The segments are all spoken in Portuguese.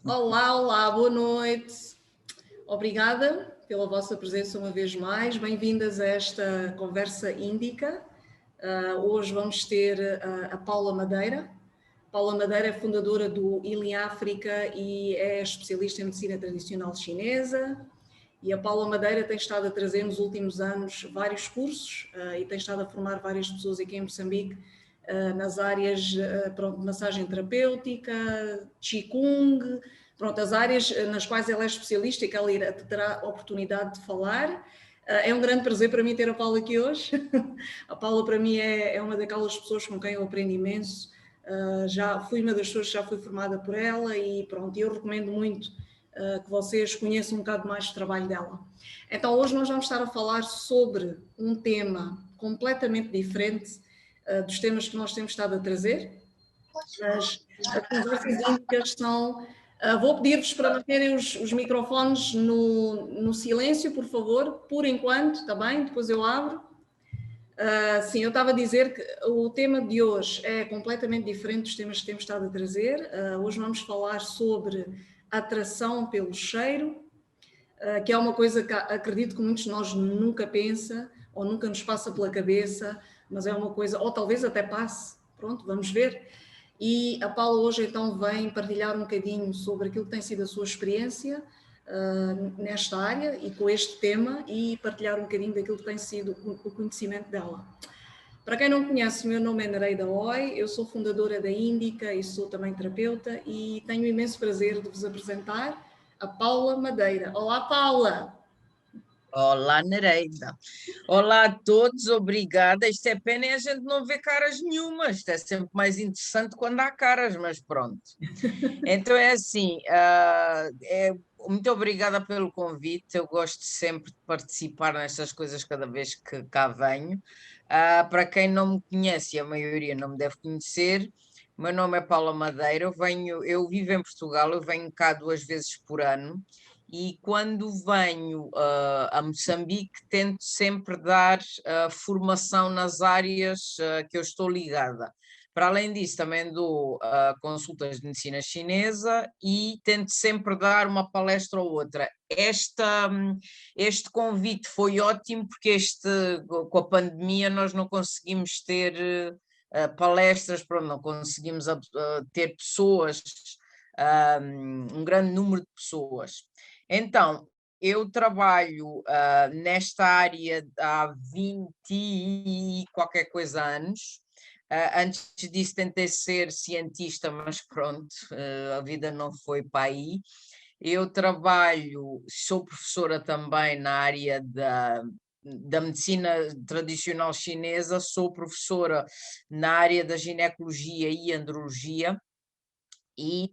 Olá, olá, boa noite. Obrigada pela vossa presença uma vez mais. Bem-vindas a esta conversa índica. Hoje vamos ter a Paula Madeira. Paula Madeira é fundadora do Healing África e é especialista em medicina tradicional chinesa. E a Paula Madeira tem estado a trazer nos últimos anos vários cursos e tem estado a formar várias pessoas aqui em Moçambique nas áreas de massagem terapêutica, Qigong, pronto, as áreas nas quais ela é especialista e que ela terá a oportunidade de falar. É um grande prazer para mim ter a Paula aqui hoje. A Paula para mim é uma daquelas pessoas com quem eu aprendo imenso. Já fui uma das pessoas que já fui formada por ela e pronto, eu recomendo muito que vocês conheçam um bocado mais do trabalho dela. Então hoje nós vamos estar a falar sobre um tema completamente diferente dos temas que nós temos estado a trazer. As conversas íntacas são... vou pedir-vos para manterem os microfones no silêncio, por favor, por enquanto, está bem? Depois eu abro. Sim, eu estava a dizer que o tema de hoje é completamente diferente dos temas que temos estado a trazer. Hoje vamos falar sobre atração pelo cheiro, que é uma coisa que acredito que muitos de nós nunca pensa ou nunca nos passa pela cabeça, mas é uma coisa, ou talvez até passe, pronto, vamos ver. E a Paula hoje então vem partilhar um bocadinho sobre aquilo que tem sido a sua experiência nesta área e com este tema e partilhar um bocadinho daquilo que tem sido o conhecimento dela. Para quem não conhece, o meu nome é Nereida Oi, eu sou fundadora da Índica e sou também terapeuta e tenho o imenso prazer de vos apresentar a Paula Madeira. Olá, Paula! Olá, Nereida. Olá a todos, obrigada. Isto é pena e a gente não vê caras nenhumas. Isto é sempre mais interessante quando há caras, mas pronto. Então é assim, muito obrigada pelo convite. Eu gosto sempre de participar nestas coisas cada vez que cá venho. Para quem não me conhece, a maioria não me deve conhecer, o meu nome é Paula Madeira, eu vivo em Portugal, eu venho cá 2 vezes por ano. E quando venho a Moçambique, tento sempre dar formação nas áreas que eu estou ligada. Para além disso, também dou consultas de medicina chinesa e tento sempre dar uma palestra ou outra. Este convite foi ótimo porque com a pandemia nós não conseguimos ter palestras, não conseguimos ter pessoas, um grande número de pessoas. Então, eu trabalho nesta área há 20 e qualquer coisa anos. Antes disso tentei ser cientista, mas pronto, a vida não foi para aí. Eu sou professora também na área da medicina tradicional chinesa, sou professora na área da ginecologia e andrologia. E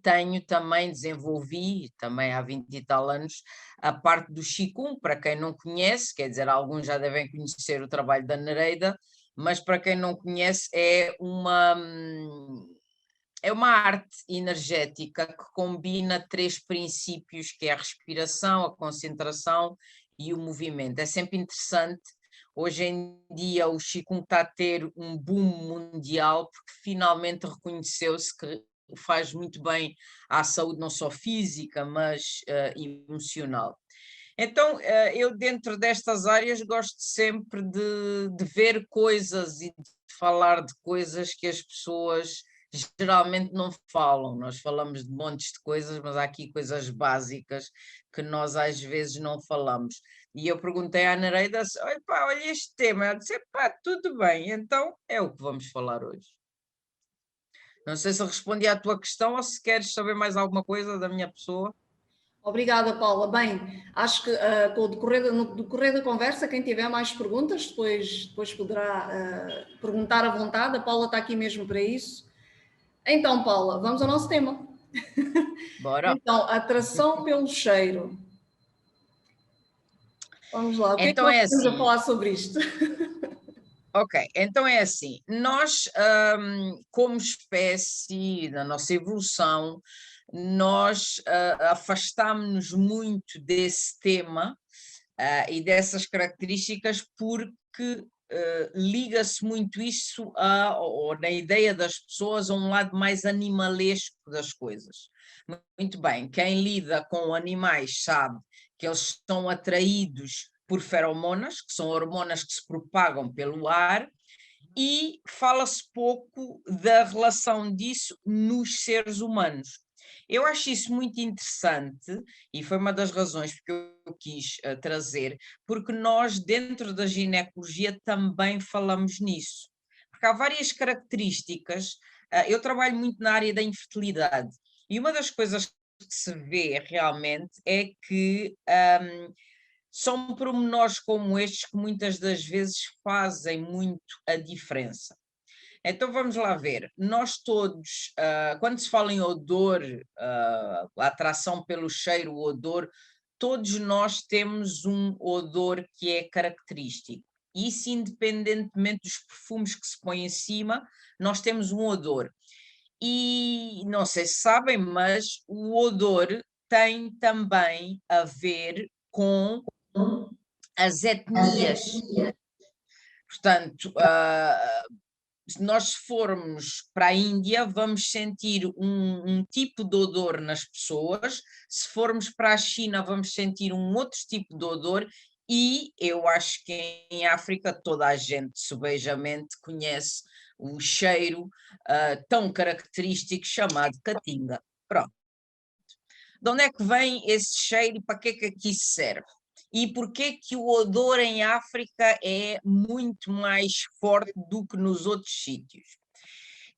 desenvolvi, também há 20 e tal anos, a parte do Qigong, para quem não conhece, quer dizer, alguns já devem conhecer o trabalho da Nereida, mas para quem não conhece é uma arte energética que combina 3 princípios, que é a respiração, a concentração e o movimento. É sempre interessante. Hoje em dia o Qigong está a ter um boom mundial porque finalmente reconheceu-se que faz muito bem à saúde, não só física, mas emocional. Então, eu dentro destas áreas gosto sempre de ver coisas e de falar de coisas que as pessoas geralmente não falam. Nós falamos de montes de coisas, mas há aqui coisas básicas que nós às vezes não falamos. E eu perguntei à Nereida, olha este tema. Ela disse, tudo bem, então é o que vamos falar hoje. Não sei se respondi à tua questão ou se queres saber mais alguma coisa da minha pessoa. Obrigada, Paula. Bem, acho que no decorrer da conversa, quem tiver mais perguntas, depois poderá perguntar à vontade. A Paula está aqui mesmo para isso. Então, Paula, vamos ao nosso tema. Bora. Então, atração pelo cheiro. Vamos lá, o que é que Então nós é temos a assim, falar sobre isto? ok, então é assim, nós como espécie, na nossa evolução, nós afastámos-nos muito desse tema e dessas características porque liga-se muito isso ou na ideia das pessoas a um lado mais animalesco das coisas. Muito bem, quem lida com animais sabe que eles são atraídos por feromonas, que são hormonas que se propagam pelo ar, e fala-se pouco da relação disso nos seres humanos. Eu acho isso muito interessante e foi uma das razões porque eu quis trazer, porque nós, dentro da ginecologia, também falamos nisso. Porque há várias características. Eu trabalho muito na área da infertilidade e uma das coisas que se vê realmente é que são pormenores como estes que muitas das vezes fazem muito a diferença. Então vamos lá ver. Nós todos, quando se fala em odor, a atração pelo cheiro, o odor, todos nós temos um odor que é característico. Isso independentemente dos perfumes que se põem em cima, nós temos um odor. E não sei se sabem, mas o odor tem também a ver com as etnias. Portanto, se nós formos para a Índia, vamos sentir um tipo de odor nas pessoas, se formos para a China, vamos sentir um outro tipo de odor, e eu acho que em África toda a gente, subejamente, conhece um cheiro tão característico chamado catinga. Pronto. De onde é que vem esse cheiro e para que é que aqui se serve? E porquê que o odor em África é muito mais forte do que nos outros sítios?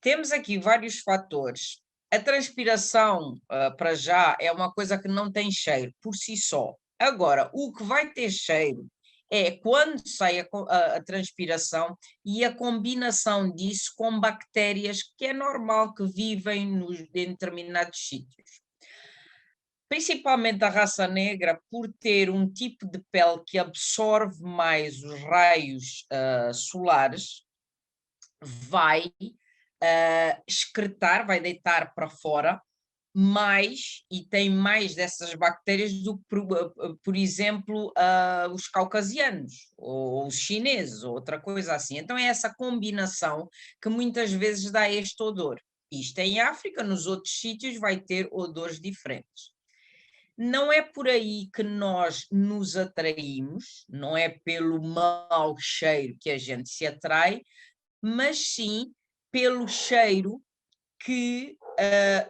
Temos aqui vários fatores. A transpiração, para já, é uma coisa que não tem cheiro por si só. Agora, o que vai ter cheiro é quando sai a transpiração e a combinação disso com bactérias que é normal que vivem em determinados sítios. Principalmente a raça negra, por ter um tipo de pele que absorve mais os raios solares, vai excretar, vai deitar para fora mais e tem mais dessas bactérias do que, por exemplo, os caucasianos ou os chineses ou outra coisa assim. Então é essa combinação que muitas vezes dá este odor. Isto em África, nos outros sítios vai ter odores diferentes. Não é por aí que nós nos atraímos, não é pelo mau cheiro que a gente se atrai, mas sim pelo cheiro que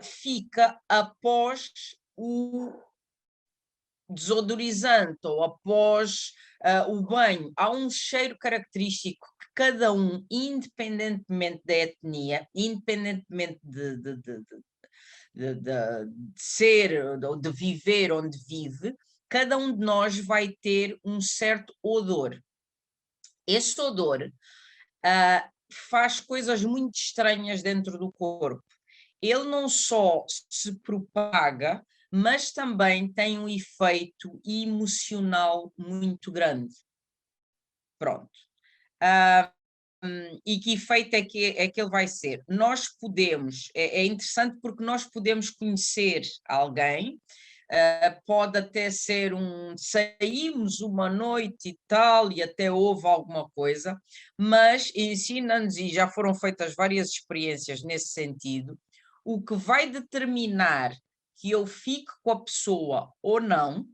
fica após o desodorizante ou após o banho. Há um cheiro característico que cada um, independentemente da etnia, independentemente de ser ou de viver onde vive, cada um de nós vai ter um certo odor. Esse odor faz coisas muito estranhas dentro do corpo. Ele não só se propaga, mas também tem um efeito emocional muito grande. Pronto. E que efeito é que ele vai ser? Nós podemos, é interessante porque nós podemos conhecer alguém, pode até ser saímos uma noite e tal, e até houve alguma coisa, mas ensina-nos, e já foram feitas várias experiências nesse sentido, o que vai determinar que eu fique com a pessoa ou não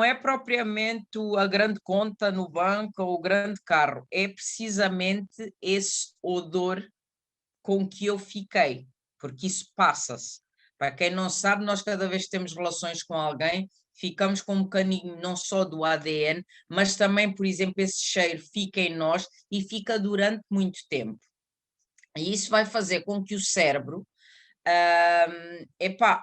é propriamente a grande conta no banco ou o grande carro, é precisamente esse odor com que eu fiquei, porque isso passa-se. Para quem não sabe, nós cada vez que temos relações com alguém, ficamos com um bocadinho não só do ADN, mas também, por exemplo, esse cheiro fica em nós e fica durante muito tempo. E isso vai fazer com que o cérebro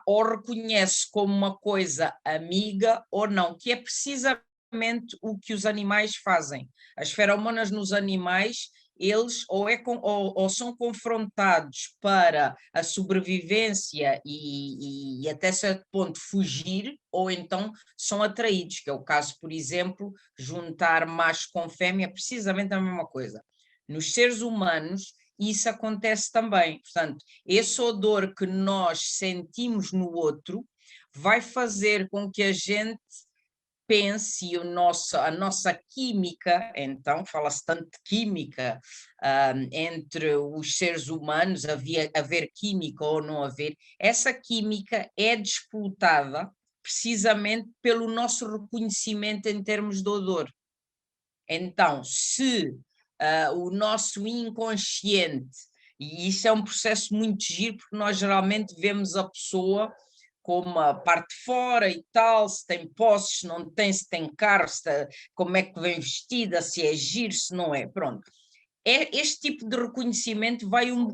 ou reconhece como uma coisa amiga ou não, que é precisamente o que os animais fazem. As feromonas nos animais, eles ou são confrontados para a sobrevivência e até certo ponto fugir, ou então são atraídos, que é o caso, por exemplo, juntar macho com fêmea, é precisamente a mesma coisa. Nos seres humanos, isso acontece também. Portanto, esse odor que nós sentimos no outro vai fazer com que a gente pense e a nossa química, então fala-se tanto de química entre os seres humanos, haver química ou não haver, essa química é disputada precisamente pelo nosso reconhecimento em termos de odor. Então, se o nosso inconsciente, e isso é um processo muito giro, porque nós geralmente vemos a pessoa como a parte de fora e tal, se tem posses, se não tem, se tem carro, como é que vem vestida, se é giro, se não é, pronto. Este tipo de reconhecimento vai um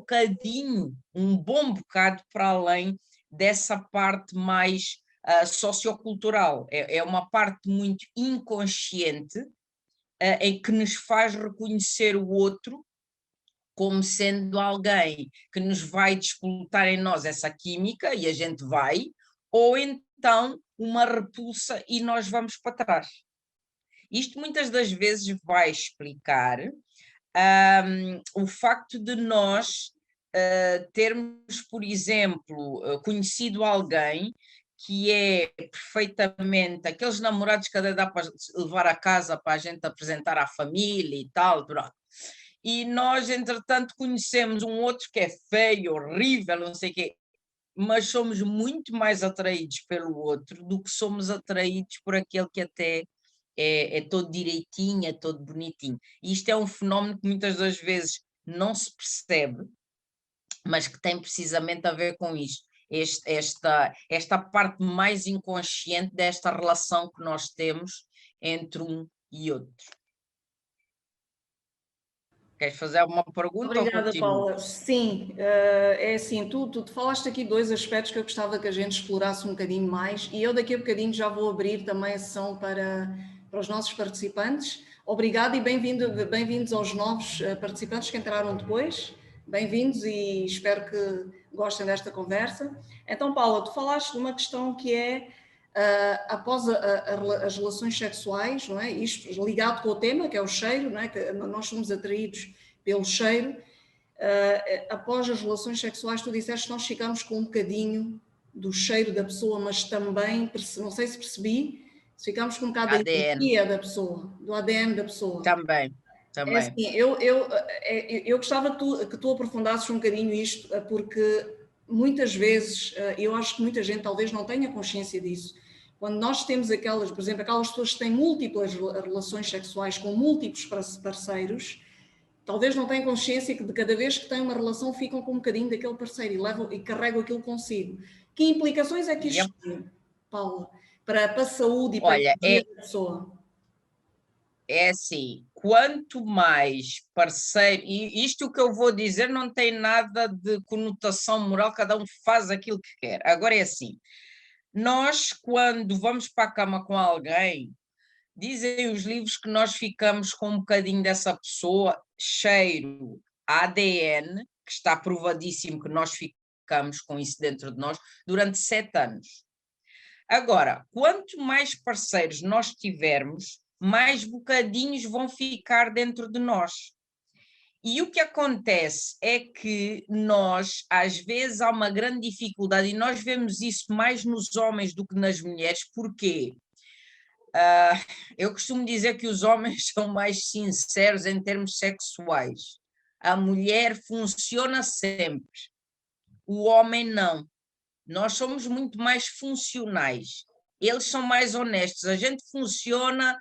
bom bocado para além dessa parte mais sociocultural. É uma parte muito inconsciente em que nos faz reconhecer o outro como sendo alguém que nos vai disputar em nós essa química e a gente vai, ou então uma repulsa e nós vamos para trás. Isto muitas das vezes vai explicar o facto de nós termos, por exemplo, conhecido alguém que é perfeitamente aqueles namorados que dá para levar a casa para a gente apresentar à família e tal, pronto. E nós, entretanto, conhecemos um outro que é feio, horrível, não sei o quê, mas somos muito mais atraídos pelo outro do que somos atraídos por aquele que até é todo direitinho, é todo bonitinho. E isto é um fenómeno que muitas das vezes não se percebe, mas que tem precisamente a ver com isto. Esta parte mais inconsciente desta relação que nós temos entre um e outro. Queres fazer alguma pergunta ou Obrigada, continuo? Paula. Sim, é assim, tu falaste aqui dois aspectos que eu gostava que a gente explorasse um bocadinho mais e eu daqui a bocadinho já vou abrir também a sessão para os nossos participantes. Obrigada e bem-vindos aos novos participantes que entraram depois. Bem-vindos e espero que gostem desta conversa. Então, Paula, tu falaste de uma questão que é após as relações sexuais, não é? Isto ligado com o tema, que é o cheiro, não é? Que nós somos atraídos pelo cheiro. Após as relações sexuais, tu disseste que nós ficamos com um bocadinho do cheiro da pessoa, mas também, não sei se percebi, se ficamos com um bocado da ADN. energia da pessoa, do ADN da pessoa. Também. É assim, eu gostava que tu aprofundasses um bocadinho isto, porque muitas vezes, eu acho que muita gente talvez não tenha consciência disso. Quando nós temos por exemplo, aquelas pessoas que têm múltiplas relações sexuais com múltiplos parceiros, talvez não tenham consciência que de cada vez que têm uma relação ficam com um bocadinho daquele parceiro e carregam aquilo consigo. Que implicações é que isto tem, Paula, para a saúde e para a vida da pessoa? É assim, quanto mais parceiro, e isto que eu vou dizer não tem nada de conotação moral, cada um faz aquilo que quer. Agora é assim, nós quando vamos para a cama com alguém, dizem os livros que nós ficamos com um bocadinho dessa pessoa, cheiro, ADN, que está provadíssimo que nós ficamos com isso dentro de nós, durante 7 anos. Agora, quanto mais parceiros nós tivermos, mais bocadinhos vão ficar dentro de nós. E o que acontece é que nós, às vezes, há uma grande dificuldade, e nós vemos isso mais nos homens do que nas mulheres. Porquê? Eu costumo dizer que os homens são mais sinceros em termos sexuais. A mulher funciona sempre, o homem não. Nós somos muito mais funcionais. Eles são mais honestos. A gente funciona,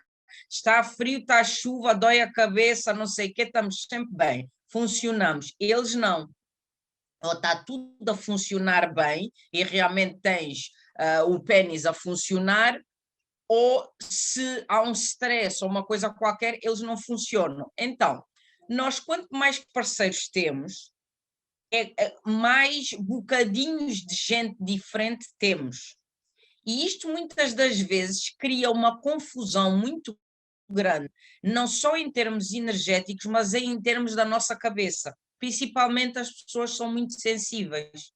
está frio, está chuva, dói a cabeça, não sei o quê, estamos sempre bem. Funcionamos. Eles não. Ou está tudo a funcionar bem e realmente tens o pênis a funcionar, ou se há um stress ou uma coisa qualquer, eles não funcionam. Então, nós quanto mais parceiros temos, mais bocadinhos de gente diferente temos. E isto muitas das vezes cria uma confusão muito grande, não só em termos energéticos, mas em termos da nossa cabeça. Principalmente as pessoas são muito sensíveis,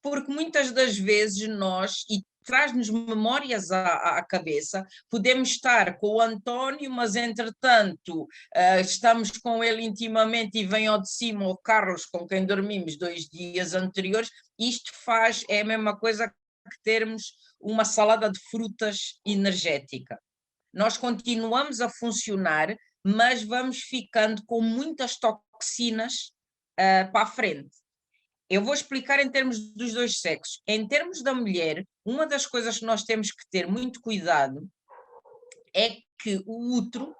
porque muitas das vezes nós, e traz-nos memórias à cabeça, podemos estar com o António, mas entretanto estamos com ele intimamente e vem ao de cima o Carlos com quem dormimos 2 dias anteriores. Isto é a mesma coisa que termos uma salada de frutas energética. Nós continuamos a funcionar, mas vamos ficando com muitas toxinas para a frente. Eu vou explicar em termos dos dois sexos. Em termos da mulher, uma das coisas que nós temos que ter muito cuidado é que o útero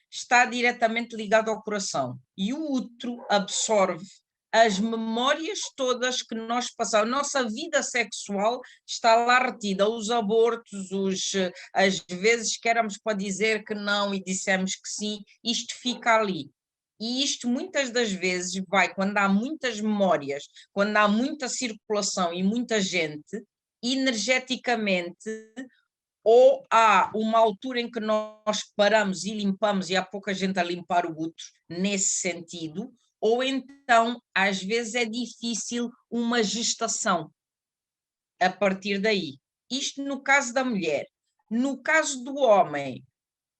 está diretamente ligado ao coração e o útero absorve as memórias todas que nós passamos. A nossa vida sexual está lá retida, os abortos, as vezes que éramos para dizer que não e dissemos que sim, isto fica ali. E isto muitas das vezes vai, quando há muitas memórias, quando há muita circulação e muita gente, energeticamente, ou há uma altura em que nós paramos e limpamos e há pouca gente a limpar o útero nesse sentido, ou então às vezes é difícil uma gestação a partir daí. Isto no caso da mulher. No caso do homem,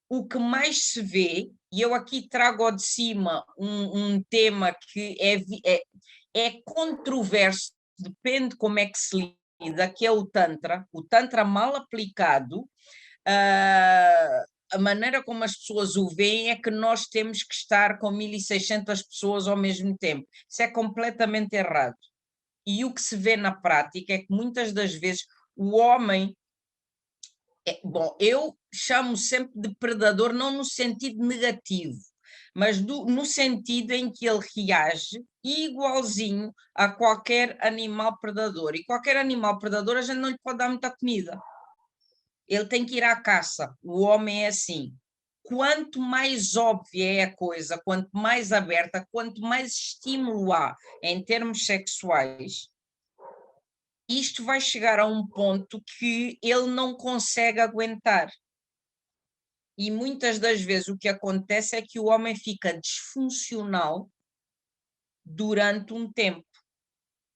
o que mais se vê, e eu aqui trago ao de cima um tema que é controverso, depende como é que se lida, que é o Tantra mal aplicado, a maneira como as pessoas o veem é que nós temos que estar com 1.600 pessoas ao mesmo tempo. Isso é completamente errado. E o que se vê na prática é que muitas das vezes o homem bom, eu chamo sempre de predador, não no sentido negativo, mas no sentido em que ele reage igualzinho a qualquer animal predador. E qualquer animal predador a gente não lhe pode dar muita comida. Ele tem que ir à caça. O homem é assim. Quanto mais óbvia é a coisa, quanto mais aberta, quanto mais estímulo há em termos sexuais, isto vai chegar a um ponto que ele não consegue aguentar. E muitas das vezes o que acontece é que o homem fica disfuncional durante um tempo.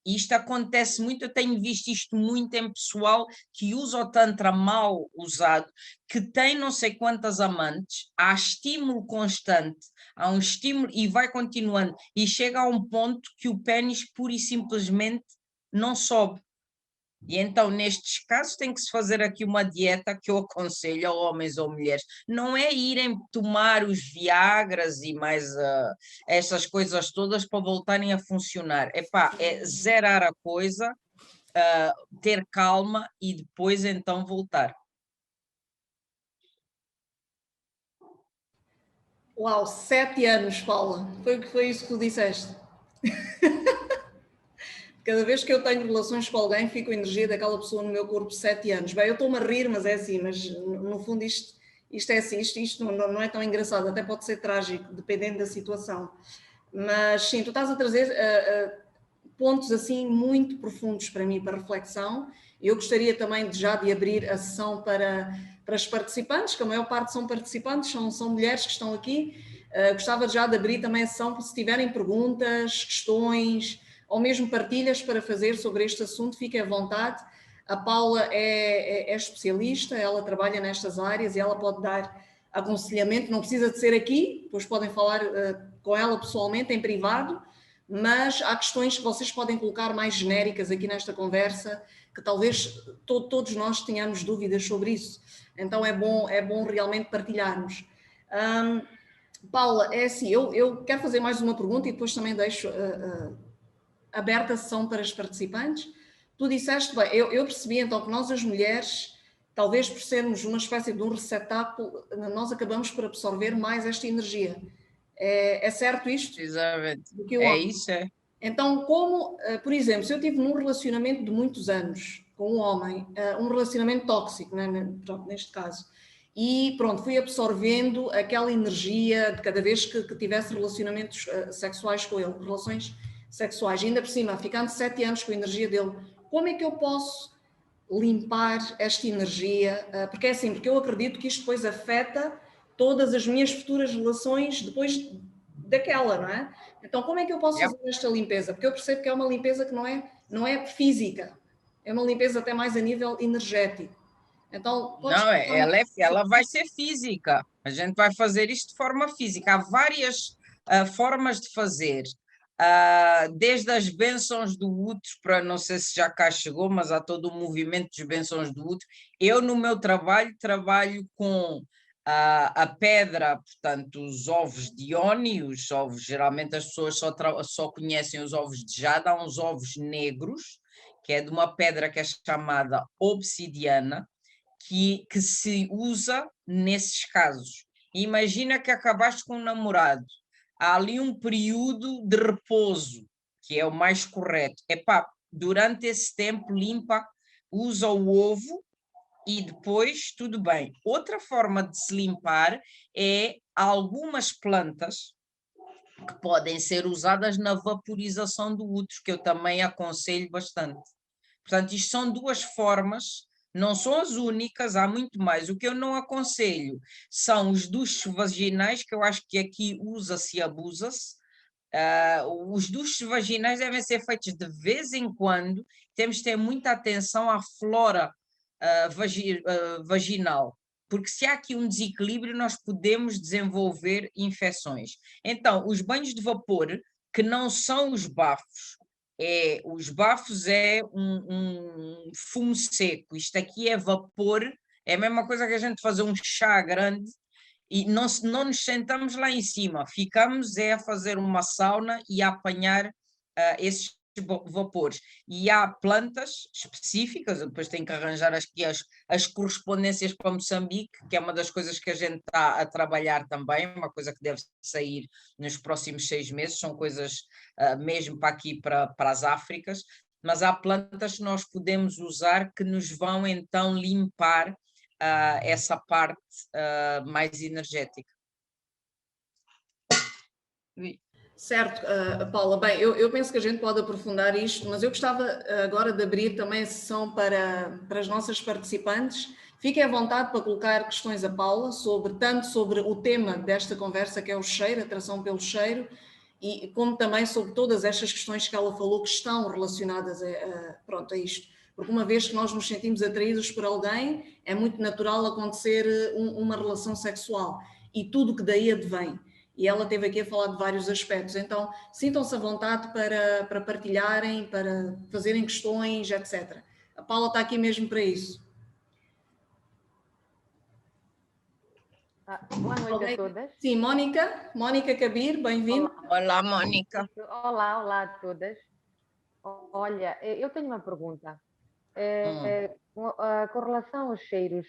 E isto acontece muito, eu tenho visto isto muito em pessoal que usa o Tantra mal usado, que tem não sei quantas amantes, há estímulo constante, há um estímulo e vai continuando, e chega a um ponto que o pênis pura e simplesmente não sobe. E então, nestes casos, tem que se fazer aqui uma dieta que eu aconselho a homens ou mulheres. Não é irem tomar os Viagras e mais essas coisas todas para voltarem a funcionar. Epá, é zerar a coisa, ter calma e depois então voltar. Uau, 7 anos, Paula. Foi isso que tu disseste. Cada vez que eu tenho relações com alguém, fico a energia daquela pessoa no meu corpo 7 anos. Bem, eu estou-me a rir, mas é assim, mas no fundo isto é assim, isto não é tão engraçado, até pode ser trágico, dependendo da situação. Mas sim, tu estás a trazer pontos assim muito profundos para mim, para reflexão. Eu gostaria também de abrir a sessão para os participantes, que a maior parte são participantes, são mulheres que estão aqui. Gostava já de abrir também a sessão, se tiverem perguntas, questões, ou mesmo partilhas para fazer sobre este assunto, fiquem à vontade. A Paula é especialista, ela trabalha nestas áreas e ela pode dar aconselhamento, não precisa de ser aqui, depois podem falar com ela pessoalmente, em privado, mas há questões que vocês podem colocar mais genéricas aqui nesta conversa, que talvez todos nós tenhamos dúvidas sobre isso. Então é bom realmente partilharmos. Paula, é assim, eu quero fazer mais uma pergunta e depois também deixo aberta a sessão para os participantes. Tu disseste, bem, eu percebi então que nós as mulheres, talvez por sermos uma espécie de um receptáculo, nós acabamos por absorver mais esta energia. É certo isto? Exatamente. Do que o homem. Isso, é. Então, por exemplo, se eu tive num relacionamento de muitos anos com um homem, um relacionamento tóxico, né, pronto, neste caso, e pronto, fui absorvendo aquela energia de cada vez que tivesse relacionamentos sexuais com ele, relações sexuais, ainda por cima, ficando 7 anos com a energia dele, como é que eu posso limpar esta energia? Porque é assim, porque eu acredito que isto depois afeta todas as minhas futuras relações depois daquela, não é? Então, como é que eu posso fazer esta limpeza? Porque eu percebo que é uma limpeza que não é física, é uma limpeza até mais a nível energético. Então, Não, ela vai ser física. A gente vai fazer isto de forma física. Há várias formas de fazer. Desde as bênçãos do útero, para não sei se já cá chegou, mas há todo o movimento das bênçãos do útero. Eu, no meu trabalho com a pedra, portanto, os ovos de Ioni, os ovos, geralmente as pessoas só conhecem os ovos de jade, há uns ovos negros, que é de uma pedra que é chamada obsidiana, que se usa nesses casos. Imagina que acabaste com um namorado, há ali um período de repouso, que é o mais correto. Epá, durante esse tempo limpa, usa o ovo e depois tudo bem. Outra forma de se limpar é algumas plantas que podem ser usadas na vaporização do útero, que eu também aconselho bastante. Portanto, isto são duas formas, não são as únicas, há muito mais. O que eu não aconselho são os duches vaginais, que eu acho que aqui usa-se e abusa-se. Os duches vaginais devem ser feitos de vez em quando, temos de ter muita atenção à flora vaginal, porque se há aqui um desequilíbrio, nós podemos desenvolver infecções. Então, os banhos de vapor, que não são os bafos, os bafos é um fumo seco, isto aqui é vapor, é a mesma coisa que a gente fazer um chá grande e não nos sentamos lá em cima, ficamos a fazer uma sauna e a apanhar esses vapores. E há plantas específicas, eu depois tenho que arranjar as correspondências para Moçambique, que é uma das coisas que a gente está a trabalhar também, uma coisa que deve sair nos próximos 6 meses, são coisas mesmo para aqui, para as Áfricas, mas há plantas que nós podemos usar que nos vão então limpar essa parte mais energética. Certo, Paula. Bem, eu penso que a gente pode aprofundar isto, mas eu gostava agora de abrir também a sessão para as nossas participantes. Fiquem à vontade para colocar questões a Paula, tanto sobre o tema desta conversa, que é o cheiro, atração pelo cheiro, e como também sobre todas estas questões que ela falou que estão relacionadas a isto. Porque uma vez que nós nos sentimos atraídos por alguém, é muito natural acontecer uma relação sexual e tudo que daí advém. E ela teve aqui a falar de vários aspectos. Então, sintam-se à vontade para partilharem, para fazerem questões, etc. A Paula está aqui mesmo para isso. Boa noite a todas. Sim, Mónica Kabir, bem-vinda. Olá, Mónica. Olá a todas. Olha, eu tenho uma pergunta. Com relação aos cheiros,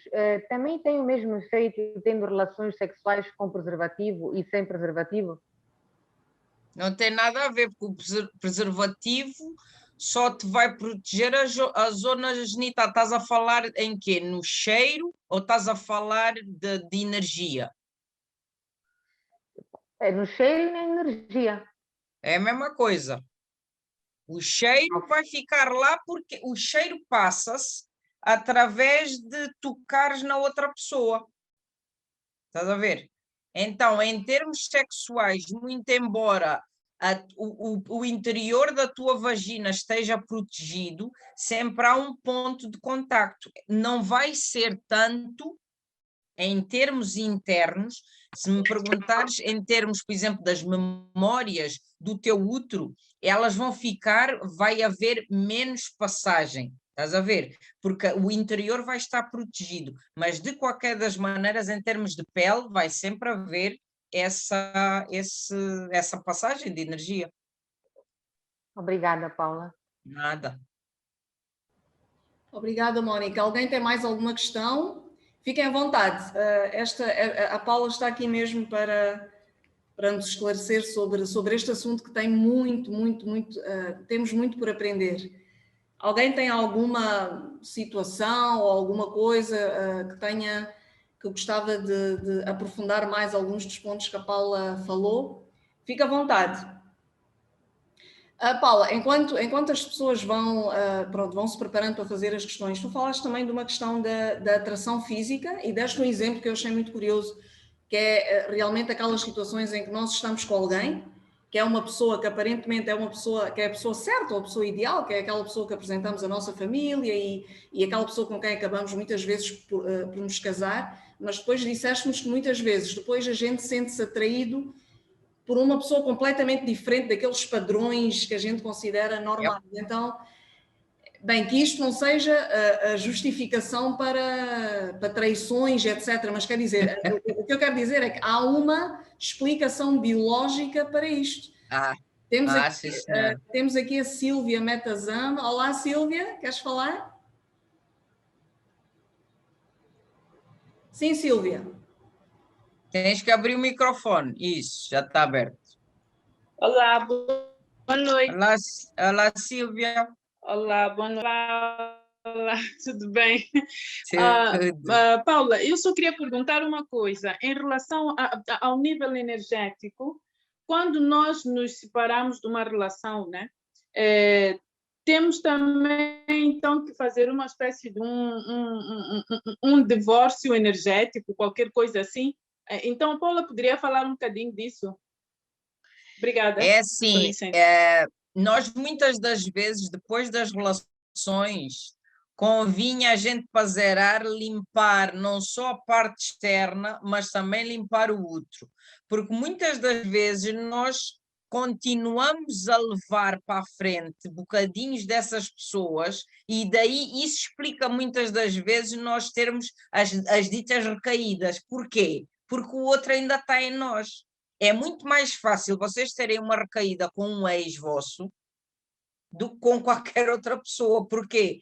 também tem o mesmo efeito tendo relações sexuais com preservativo e sem preservativo? Não tem nada a ver, porque o preservativo só te vai proteger a zona genital. Estás a falar em quê? No cheiro ou estás a falar de energia? É no cheiro e na energia. É a mesma coisa. O cheiro vai ficar lá porque o cheiro passa-se através de tocares na outra pessoa. Estás a ver? Então, em termos sexuais, muito embora o interior da tua vagina esteja protegido, sempre há um ponto de contacto. Não vai ser tanto em termos internos. Se me perguntares em termos, por exemplo, das memórias do teu útero, elas vão ficar, vai haver menos passagem. Estás a ver? Porque o interior vai estar protegido, mas de qualquer das maneiras, em termos de pele, vai sempre haver essa passagem de energia. Obrigada, Paula. Nada. Obrigada, Mónica. Alguém tem mais alguma questão? Fiquem à vontade. A Paula está aqui mesmo para nos esclarecer sobre este assunto que tem temos muito por aprender. Alguém tem alguma situação ou alguma coisa que gostava de aprofundar mais alguns dos pontos que a Paula falou? Fique à vontade. Paula, enquanto as pessoas vão se preparando para fazer as questões, tu falaste também de uma questão da atração física e deste um exemplo que eu achei muito curioso. que é realmente aquelas situações em que nós estamos com alguém, que é uma pessoa que aparentemente é uma pessoa, que é a pessoa certa, ou a pessoa ideal, que é aquela pessoa que apresentamos à nossa família e aquela pessoa com quem acabamos muitas vezes por nos casar, mas depois disseste-nos que muitas vezes depois a gente sente-se atraído por uma pessoa completamente diferente daqueles padrões que a gente considera normais. Então, bem, que isto não seja a justificação para traições, etc. Mas quer dizer, o que eu quero dizer é que há uma explicação biológica para isto. Sim, senhor. Temos aqui a Sílvia Metazama. Olá, Sílvia, queres falar? Sim, Sílvia. Tens que abrir o microfone. Isso, já está aberto. Olá, boa noite. Olá, Sílvia. Olá, boa noite. Olá, tudo bem? Tudo. Paula, eu só queria perguntar uma coisa. Em relação ao nível energético, quando nós nos separamos de uma relação, né? Temos também, então, que fazer uma espécie de um divórcio energético, qualquer coisa assim. Então, Paula, poderia falar um bocadinho disso? Obrigada. É assim, nós muitas das vezes, depois das relações, convinha a gente para zerar, limpar não só a parte externa, mas também limpar o outro. Porque muitas das vezes nós continuamos a levar para a frente bocadinhos dessas pessoas e daí isso explica muitas das vezes nós termos as ditas recaídas. Porquê? Porque o outro ainda está em nós. É muito mais fácil vocês terem uma recaída com um ex vosso do que com qualquer outra pessoa. Porquê?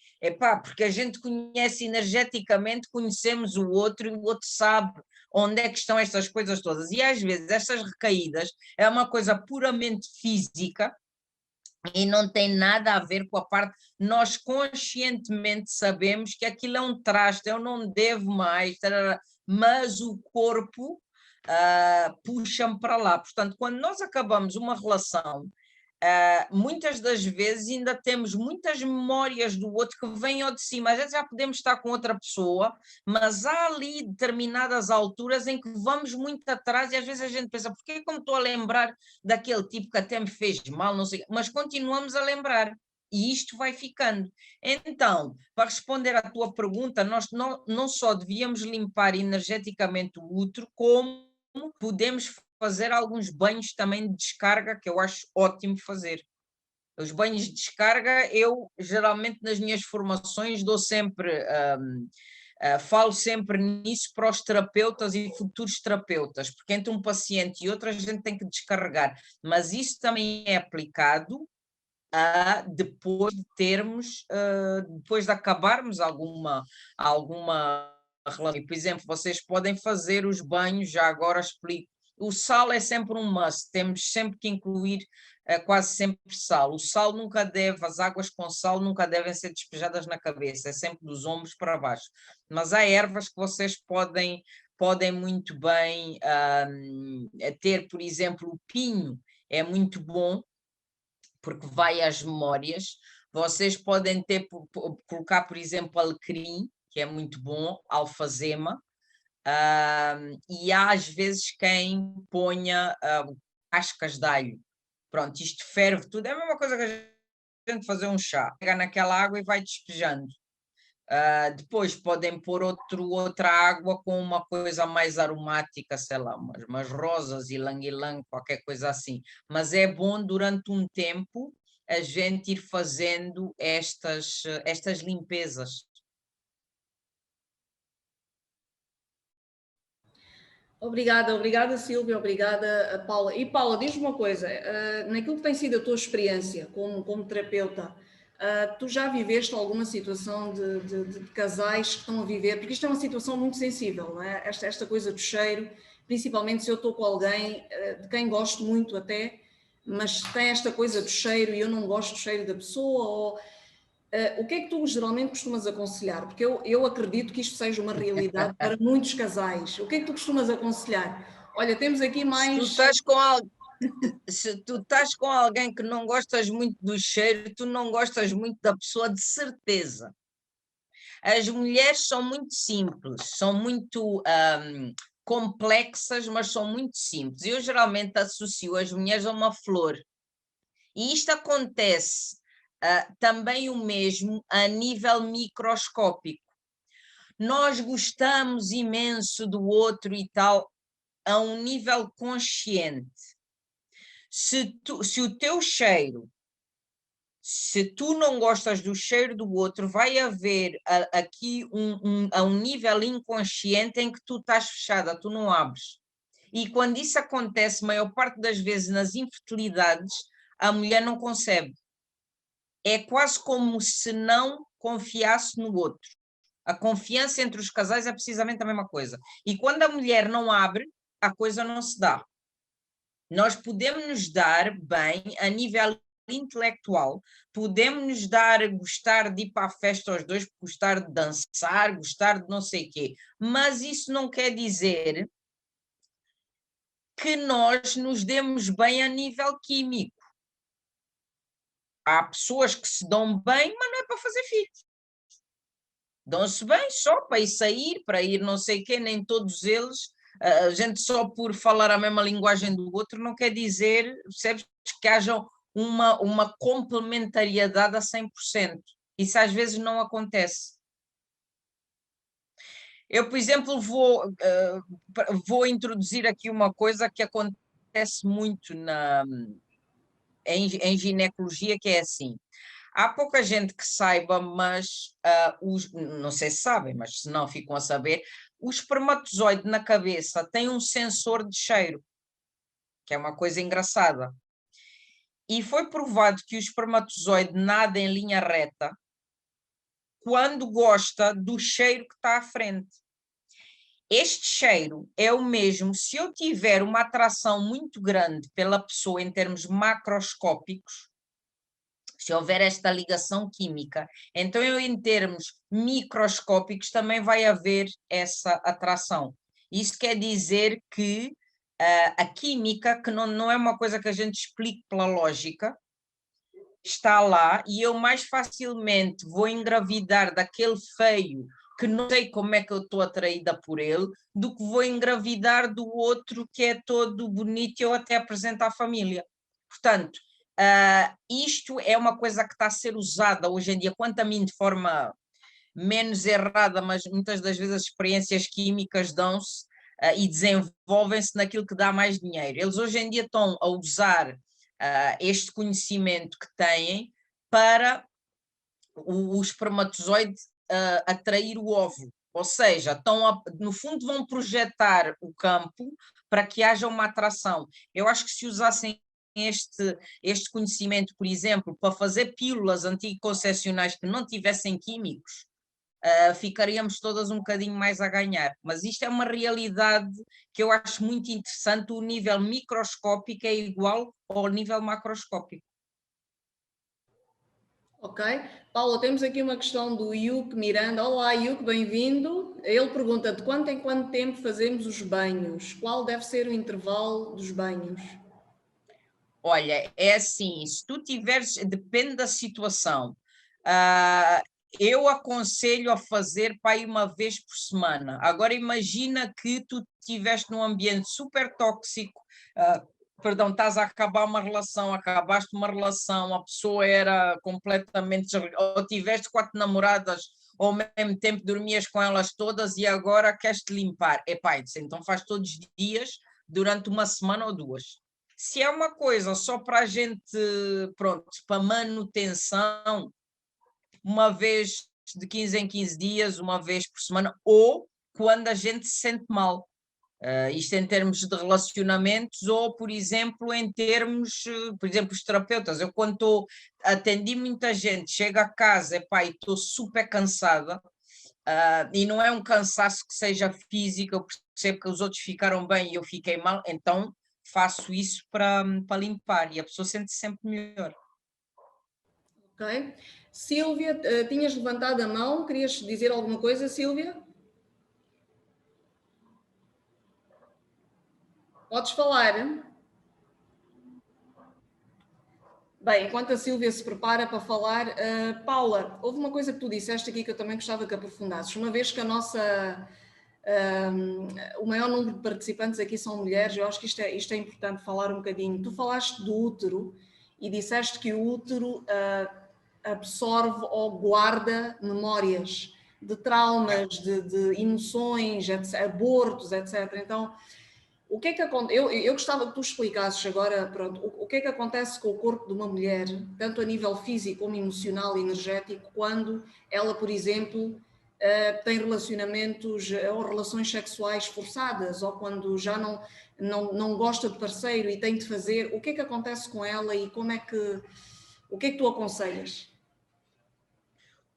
Porque a gente conhece energeticamente, conhecemos o outro e o outro sabe onde é que estão estas coisas todas. E às vezes estas recaídas é uma coisa puramente física e não tem nada a ver com a parte. Nós conscientemente sabemos que aquilo é um traste, eu não devo mais, mas o corpo puxa-me para lá. Portanto, quando nós acabamos uma relação, muitas das vezes ainda temos muitas memórias do outro que vêm ao de cima. Às vezes já podemos estar com outra pessoa, mas há ali determinadas alturas em que vamos muito atrás e às vezes a gente pensa, porquê que eu me estou a lembrar daquele tipo que até me fez mal, não sei, mas continuamos a lembrar. E isto vai ficando. Então, para responder à tua pergunta, nós não só devíamos limpar energeticamente o outro, como podemos fazer alguns banhos também de descarga, que eu acho ótimo fazer. Os banhos de descarga, eu geralmente nas minhas formações dou sempre, falo sempre nisso para os terapeutas e futuros terapeutas, porque entre um paciente e outro a gente tem que descarregar, mas isso também é aplicado depois de termos, depois de acabarmos alguma relação. Por exemplo, vocês podem fazer os banhos, já agora explico. O sal é sempre um must, temos sempre que incluir quase sempre sal. O sal nunca deve, as águas com sal nunca devem ser despejadas na cabeça, é sempre dos ombros para baixo. Mas há ervas que vocês podem muito bem ter, por exemplo, o pinho é muito bom, porque vai às memórias. Vocês podem colocar, por exemplo, alecrim, que é muito bom, alfazema, e há às vezes quem ponha cascas de alho. Pronto, isto ferve tudo, é a mesma coisa que a gente fazer um chá. Pega naquela água e vai despejando. Depois podem pôr outra água com uma coisa mais aromática, sei lá, umas rosas, ilang-ilang, qualquer coisa assim. Mas é bom durante um tempo a gente ir fazendo estas limpezas. Obrigada Sílvia, obrigada Paula. E Paula, diz-me uma coisa, naquilo que tem sido a tua experiência como terapeuta, tu já viveste alguma situação de casais que estão a viver, porque isto é uma situação muito sensível, não é? Esta coisa do cheiro, principalmente se eu estou com alguém de quem gosto muito até, mas tem esta coisa do cheiro e eu não gosto do cheiro da pessoa, ou o que é que tu geralmente costumas aconselhar? Porque eu acredito que isto seja uma realidade para muitos casais. O que é que tu costumas aconselhar? Olha, temos aqui mais... Se tu estás com alguém que não gostas muito do cheiro, tu não gostas muito da pessoa, de certeza. As mulheres são muito simples, são muito complexas, mas são muito simples. Eu geralmente associo as mulheres a uma flor. E isto acontece também o mesmo a nível microscópico. Nós gostamos imenso do outro e tal, a um nível consciente. Se o teu cheiro, se tu não gostas do cheiro do outro, vai haver aqui a um nível inconsciente em que tu estás fechada, tu não abres. E quando isso acontece, a maior parte das vezes nas infertilidades, a mulher não concebe. É quase como se não confiasse no outro. A confiança entre os casais é precisamente a mesma coisa. E quando a mulher não abre, a coisa não se dá. Nós podemos nos dar bem a nível intelectual, podemos nos dar, gostar de ir para a festa aos dois, gostar de dançar, gostar de não sei o quê, mas isso não quer dizer que nós nos demos bem a nível químico. Há pessoas que se dão bem, mas não é para fazer filhos. Dão-se bem só para ir sair, para ir não sei o quê, nem todos eles. A gente só por falar a mesma linguagem do outro não quer dizer, percebes, que haja uma complementariedade a 100%. Isso às vezes não acontece. Eu, por exemplo, vou introduzir aqui uma coisa que acontece muito em ginecologia, que é assim. Há pouca gente que saiba, mas não sei se sabem, mas se não ficam a saber, o espermatozoide na cabeça tem um sensor de cheiro, que é uma coisa engraçada. E foi provado que o espermatozoide nada em linha reta quando gosta do cheiro que está à frente. Este cheiro é o mesmo se eu tiver uma atração muito grande pela pessoa em termos macroscópicos, se houver esta ligação química, então eu em termos microscópicos também vai haver essa atração. Isso quer dizer que a química, que não é uma coisa que a gente explique pela lógica, está lá e eu mais facilmente vou engravidar daquele feio que não sei como é que eu estou atraída por ele, do que vou engravidar do outro que é todo bonito e eu até apresento à família. Portanto, isto é uma coisa que está a ser usada hoje em dia, quanto a mim, de forma menos errada, mas muitas das vezes as experiências químicas dão-se e desenvolvem-se naquilo que dá mais dinheiro. Eles hoje em dia estão a usar este conhecimento que têm para o espermatozoide atrair o óvulo. Ou seja, no fundo vão projetar o campo para que haja uma atração. Eu acho que se usassem este conhecimento, por exemplo, para fazer pílulas anticoncepcionais que não tivessem químicos, ficaríamos todas um bocadinho mais a ganhar. Mas isto é uma realidade que eu acho muito interessante. O nível microscópico é igual ao nível macroscópico. Ok. Paula, temos aqui uma questão do Yuke Miranda. Olá, Yuke, bem-vindo. Ele pergunta: de quanto em quanto tempo fazemos os banhos? Qual deve ser o intervalo dos banhos? Olha, é assim, se tu tiveres, depende da situação. Eu aconselho a fazer para ir uma vez por semana. Agora imagina que tu estiveste num ambiente super tóxico, perdão, estás a acabar uma relação, acabaste uma relação, a pessoa era completamente... Ou tiveste 4 namoradas, ou ao mesmo tempo dormias com elas todas e agora queres-te limpar. Epá, então faz todos os dias, durante uma semana ou 2. Se é uma coisa só para a gente, pronto, para manutenção, uma vez de 15 em 15 dias, uma vez por semana, ou quando a gente se sente mal. Isto em termos de relacionamentos ou, por exemplo, em termos, por exemplo, os terapeutas. Eu quando atendi muita gente, chego a casa, epá, e estou super cansada, e não é um cansaço que seja físico, eu percebo que os outros ficaram bem e eu fiquei mal, então faço isso para limpar e a pessoa sente-se sempre melhor. Ok. Sílvia, tinhas levantado a mão, querias dizer alguma coisa, Sílvia? Podes falar. Bem, enquanto a Sílvia se prepara para falar, Paula, houve uma coisa que tu disseste aqui que eu também gostava que aprofundasses. Uma vez que a nossa O maior número de participantes aqui são mulheres. Eu acho que isto é importante falar um bocadinho. Tu falaste do útero e disseste que o útero absorve ou guarda memórias de traumas, de emoções, abortos, etc. Então, o que é que acontece? Eu gostava que tu explicasses agora, pronto, o que é que acontece com o corpo de uma mulher, tanto a nível físico como emocional e energético, quando ela, por exemplo, tem relacionamentos ou relações sexuais forçadas, ou quando já não gosta de parceiro e tem de fazer. O que é que acontece com ela e o que é que tu aconselhas?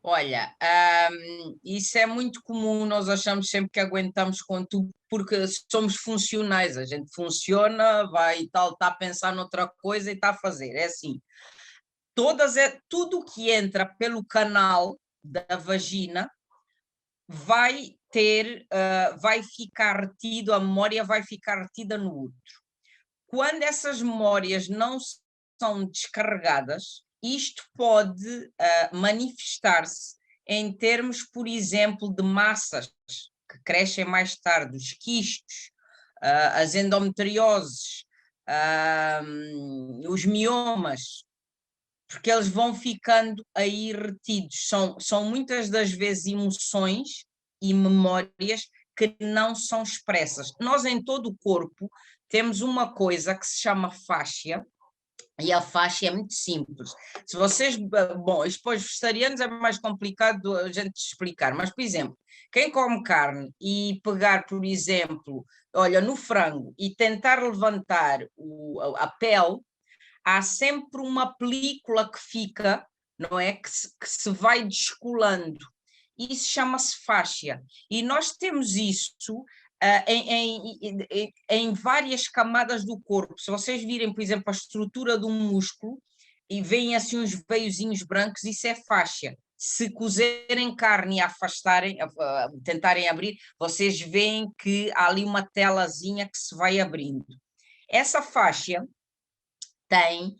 Olha, isso é muito comum, nós achamos sempre que aguentamos com tudo porque somos funcionais, a gente funciona, vai e tal, está a pensar noutra coisa e está a fazer, é assim. Tudo que entra pelo canal da vagina vai ficar retido, a memória vai ficar retida no útero. Quando essas memórias não são descarregadas, isto pode manifestar-se em termos, por exemplo, de massas que crescem mais tarde, os quistos, as endometrioses, os miomas, porque eles vão ficando aí retidos. São muitas das vezes emoções e memórias que não são expressas. Nós, em todo o corpo, temos uma coisa que se chama fáscia, e a faixa é muito simples. Se vocês, bom, isto para os vegetarianos é mais complicado a gente explicar, mas, por exemplo, quem come carne e pegar, por exemplo, olha, no frango e tentar levantar a pele, há sempre uma película que fica, não é? Que se vai descolando. Isso chama-se fáscia. E nós temos isso em várias camadas do corpo. Se vocês virem, por exemplo, a estrutura de um músculo e veem assim uns veiozinhos brancos, isso é fáscia. Se cozerem carne e afastarem, tentarem abrir, vocês veem que há ali uma telazinha que se vai abrindo. Essa fáscia tem,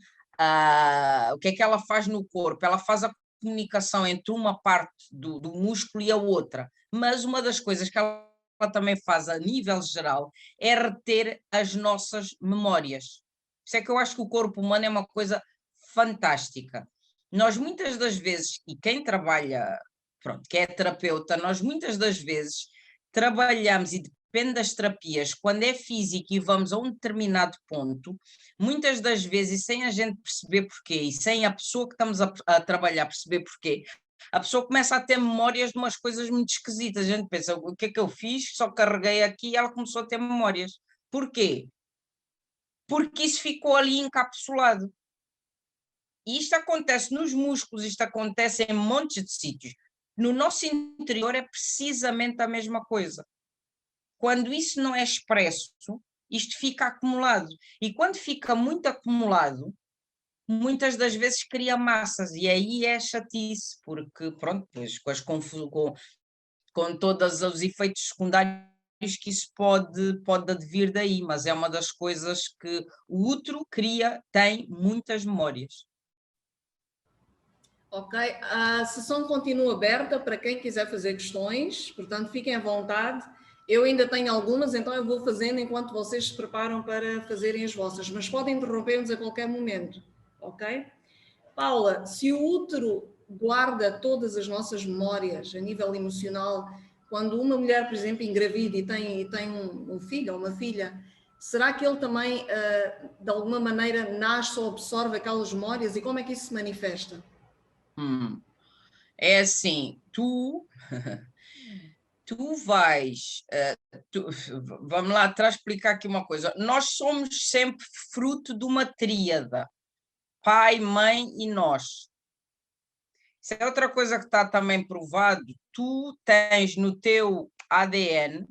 o que é que ela faz no corpo? Ela faz a comunicação entre uma parte do músculo e a outra, mas uma das coisas que ela também faz a nível geral é reter as nossas memórias. Isso é que eu acho que o corpo humano é uma coisa fantástica. Nós muitas das vezes, e quem trabalha, pronto, que é terapeuta, nós muitas das vezes trabalhamos, e depende das terapias, quando é físico e vamos a um determinado ponto, muitas das vezes, sem a gente perceber porquê, e sem a pessoa que estamos a trabalhar perceber porquê, a pessoa começa a ter memórias de umas coisas muito esquisitas. A gente pensa, o que é que eu fiz? Só carreguei aqui e ela começou a ter memórias. Porquê? Porque isso ficou ali encapsulado. E isto acontece nos músculos, isto acontece em montes de sítios. No nosso interior é precisamente a mesma coisa. Quando isso não é expresso, isto fica acumulado. E quando fica muito acumulado, muitas das vezes cria massas, e aí é chatice, porque, pronto, pois, com todos os efeitos secundários que isso pode advir daí, mas é uma das coisas que o útero tem muitas memórias. Ok, a sessão continua aberta para quem quiser fazer questões, portanto fiquem à vontade. Eu ainda tenho algumas, então eu vou fazendo enquanto vocês se preparam para fazerem as vossas, mas podem interromper-nos a qualquer momento, ok? Paula, se o útero guarda todas as nossas memórias a nível emocional, quando uma mulher, por exemplo, engravida e tem um filho ou uma filha, será que ele também, de alguma maneira, nasce ou absorve aquelas memórias e como é que isso se manifesta? É assim, tu vais, vamos lá atrás explicar aqui uma coisa, nós somos sempre fruto de uma tríada, pai, mãe e nós. Isso é outra coisa que está também provado, tu tens no teu ADN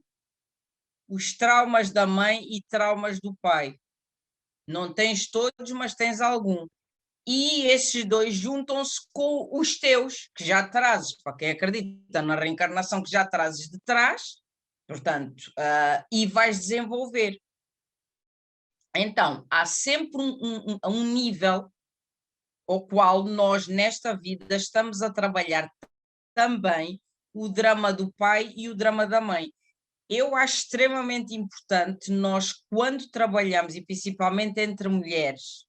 os traumas da mãe e traumas do pai. Não tens todos, mas tens algum. E esses dois juntam-se com os teus, que já trazes, para quem acredita na reencarnação, que já trazes de trás, portanto, e vais desenvolver. Então, há sempre um nível ao qual nós, nesta vida, estamos a trabalhar também o drama do pai e o drama da mãe. eu acho extremamente importante nós, quando trabalhamos, e principalmente entre mulheres,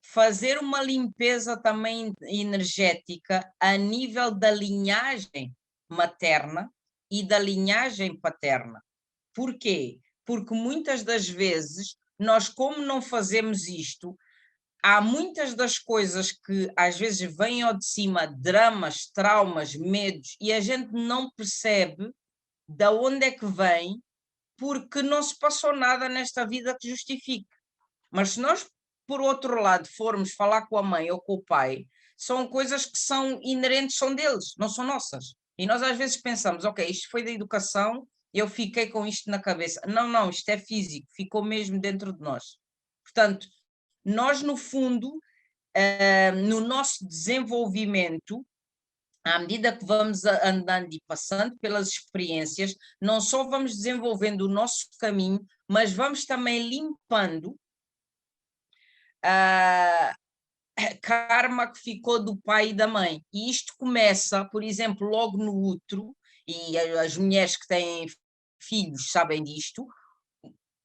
fazer uma limpeza também energética a nível da linhagem materna e da linhagem paterna. Porquê? Porque muitas das vezes, nós, como não fazemos isto, há muitas das coisas que às vezes vêm ao de cima, dramas, traumas, medos, e a gente não percebe de onde é que vem, porque não se passou nada nesta vida que justifique. Mas se nós, por outro lado, formos falar com a mãe ou com o pai, são coisas que são inerentes, são deles, não são nossas. E nós às vezes pensamos, ok, isto foi da educação, eu fiquei com isto na cabeça. Não, não, isto é físico, ficou mesmo dentro de nós. Portanto, nós no fundo, no nosso desenvolvimento, à medida que vamos andando e passando pelas experiências, não só vamos desenvolvendo o nosso caminho, mas vamos também limpando a karma que ficou do pai e da mãe. E isto começa, por exemplo, logo no útero, e as mulheres que têm filhos sabem disto,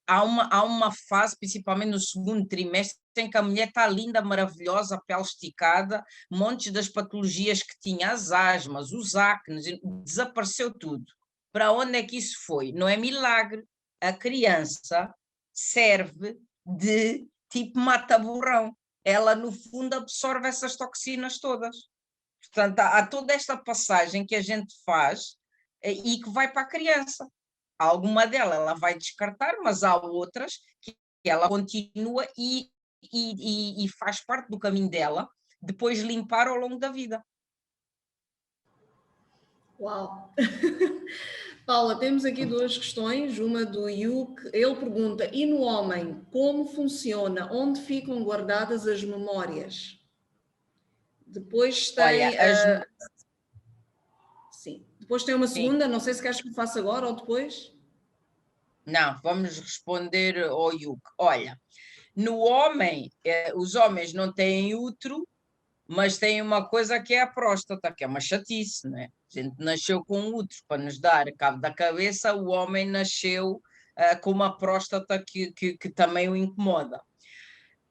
há uma fase, principalmente no segundo trimestre, em que a mulher está linda, maravilhosa, pele esticada, montes das patologias que tinha, as asmas, os acnes, desapareceu tudo. Para onde é que isso foi? Não é milagre. A criança serve de tipo mata-borrão. Ela, no fundo, absorve essas toxinas todas. Portanto, há toda esta passagem que a gente faz e que vai para a criança. Alguma delas ela vai descartar, mas há outras que ela continua e faz parte do caminho dela, depois limpar ao longo da vida. Uau! Paula, temos aqui duas questões, uma do Yuk, ele pergunta, e no homem, como funciona? Onde ficam guardadas as memórias? Depois tem... Olha, sim. Depois tem uma sim. segunda, não sei se queres que eu faça agora ou depois. Não, vamos responder ao Yuk. Olha, no homem, os homens não têm útero, mas têm uma coisa que é a próstata, que é uma chatice, né? A gente nasceu com útero para nos dar cabo da cabeça, o homem nasceu com uma próstata que também o incomoda.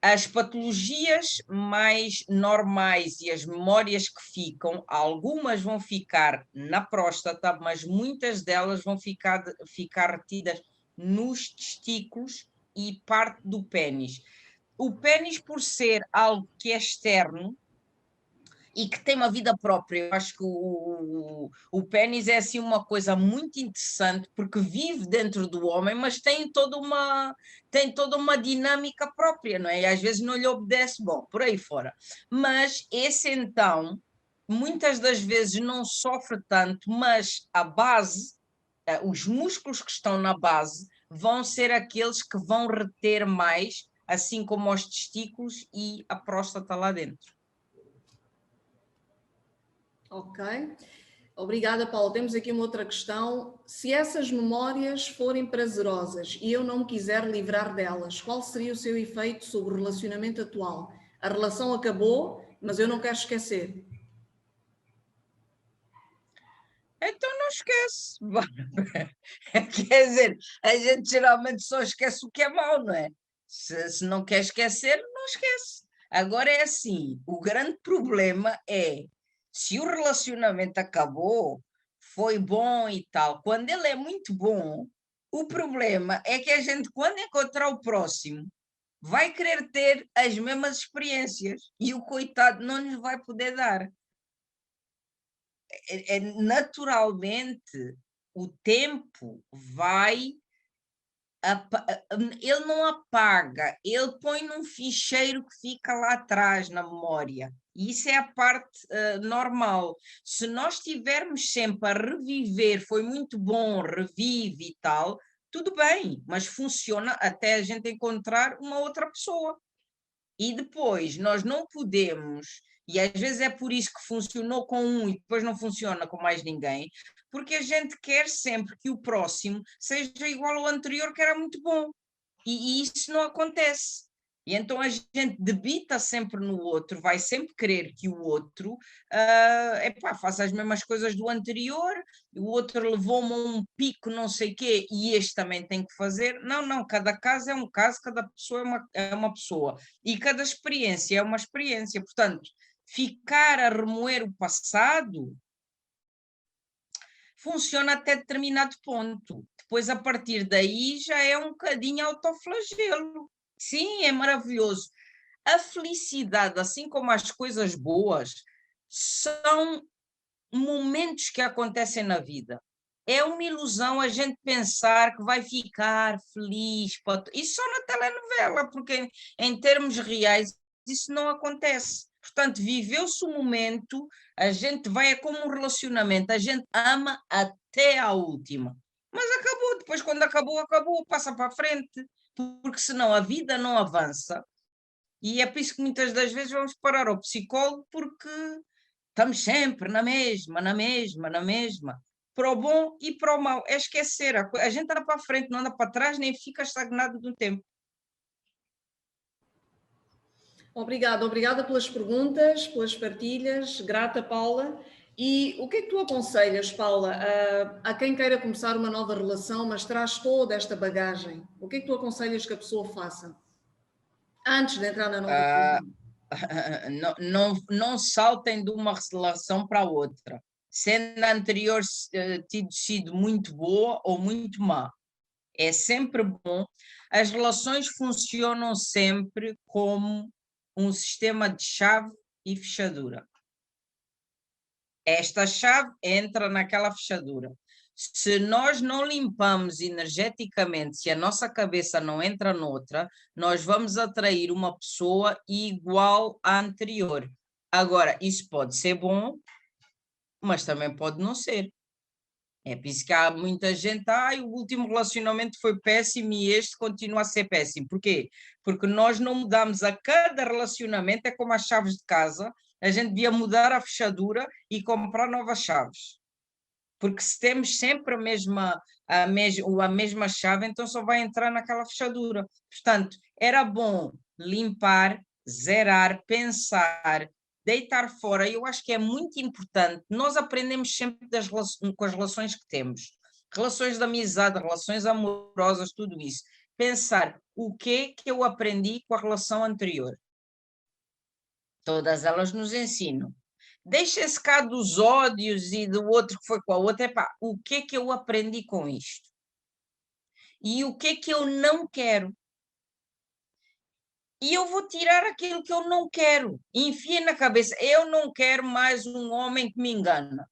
As patologias mais normais e as memórias que ficam, algumas vão ficar na próstata, mas muitas delas vão ficar retidas nos testículos e parte do pênis. O pênis, por ser algo que é externo e que tem uma vida própria, eu acho que o pênis é assim uma coisa muito interessante, porque vive dentro do homem, mas tem toda uma dinâmica própria, não é? E às vezes não lhe obedece, bom, por aí fora. Mas esse então, muitas das vezes não sofre tanto, mas a base, os músculos que estão na base, vão ser aqueles que vão reter mais, assim como os testículos e a próstata lá dentro. Ok. Obrigada, Paula. Temos aqui uma outra questão. Se essas memórias forem prazerosas e eu não me quiser livrar delas, qual seria o seu efeito sobre o relacionamento atual? A relação acabou, mas eu não quero esquecer. Então não esquece. Quer dizer, a gente geralmente só esquece o que é mau, não é? Se não quer esquecer, não esquece. Agora é assim, o grande problema é, se o relacionamento acabou, foi bom e tal, quando ele é muito bom, o problema é que a gente, quando encontrar o próximo, vai querer ter as mesmas experiências e o coitado não lhes vai poder dar. Naturalmente o tempo vai, ele não apaga, ele põe num ficheiro que fica lá atrás na memória. E isso é a parte normal. Se nós estivermos sempre a reviver, foi muito bom, revive e tal, tudo bem, mas funciona até a gente encontrar uma outra pessoa. E depois nós não podemos, e às vezes é por isso que funcionou com um e depois não funciona com mais ninguém, porque a gente quer sempre que o próximo seja igual ao anterior, que era muito bom. E isso não acontece. E então a gente debita sempre no outro, vai sempre querer que o outro faça as mesmas coisas do anterior, o outro levou-me a um pico não sei quê e este também tem que fazer. Não, não, cada caso é um caso, cada pessoa é uma pessoa e cada experiência é uma experiência. Portanto, ficar a remoer o passado funciona até determinado ponto. Depois, a partir daí, já é um bocadinho autoflagelo. Sim, é maravilhoso. A felicidade, assim como as coisas boas, são momentos que acontecem na vida. É uma ilusão a gente pensar que vai ficar feliz. Isso só na telenovela, porque em termos reais isso não acontece. Portanto, viveu-se o momento, a gente vai, é como um relacionamento, a gente ama até à última. Mas acabou, depois quando acabou, acabou, passa para a frente, porque senão a vida não avança. E é por isso que muitas das vezes vamos parar ao psicólogo, porque estamos sempre na mesma, na mesma, na mesma. Para o bom e para o mau. É esquecer. A gente anda para a frente, não anda para trás, nem fica estagnado no tempo. Obrigada pelas perguntas, pelas partilhas. Grata, Paula. E o que é que tu aconselhas, Paula, a quem queira começar uma nova relação, mas traz toda esta bagagem? O que é que tu aconselhas que a pessoa faça antes de entrar na nova relação? Não saltem de uma relação para outra, sendo a anterior tido sido muito boa ou muito má. É sempre bom. As relações funcionam sempre como um sistema de chave e fechadura. Esta chave entra naquela fechadura. Se nós não limpamos energeticamente, se a nossa cabeça não entra noutra, nós vamos atrair uma pessoa igual à anterior. Agora, isso pode ser bom, mas também pode não ser. É por isso que há muita gente, o último relacionamento foi péssimo e este continua a ser péssimo. Porquê? Porque nós não mudamos a cada relacionamento, é como as chaves de casa, a gente devia mudar a fechadura e comprar novas chaves. Porque se temos sempre a mesma chave, então só vai entrar naquela fechadura. Portanto, era bom limpar, zerar, pensar, deitar fora. Eu acho que é muito importante. Nós aprendemos sempre com as relações que temos. Relações de amizade, relações amorosas, tudo isso. Pensar o que eu aprendi com a relação anterior. Todas elas nos ensinam. Deixa-se cá dos ódios e do outro que foi com a outra. O que eu aprendi com isto? E o que eu não quero? E eu vou tirar aquilo que eu não quero. Enfia na cabeça. Eu não quero mais um homem que me engana.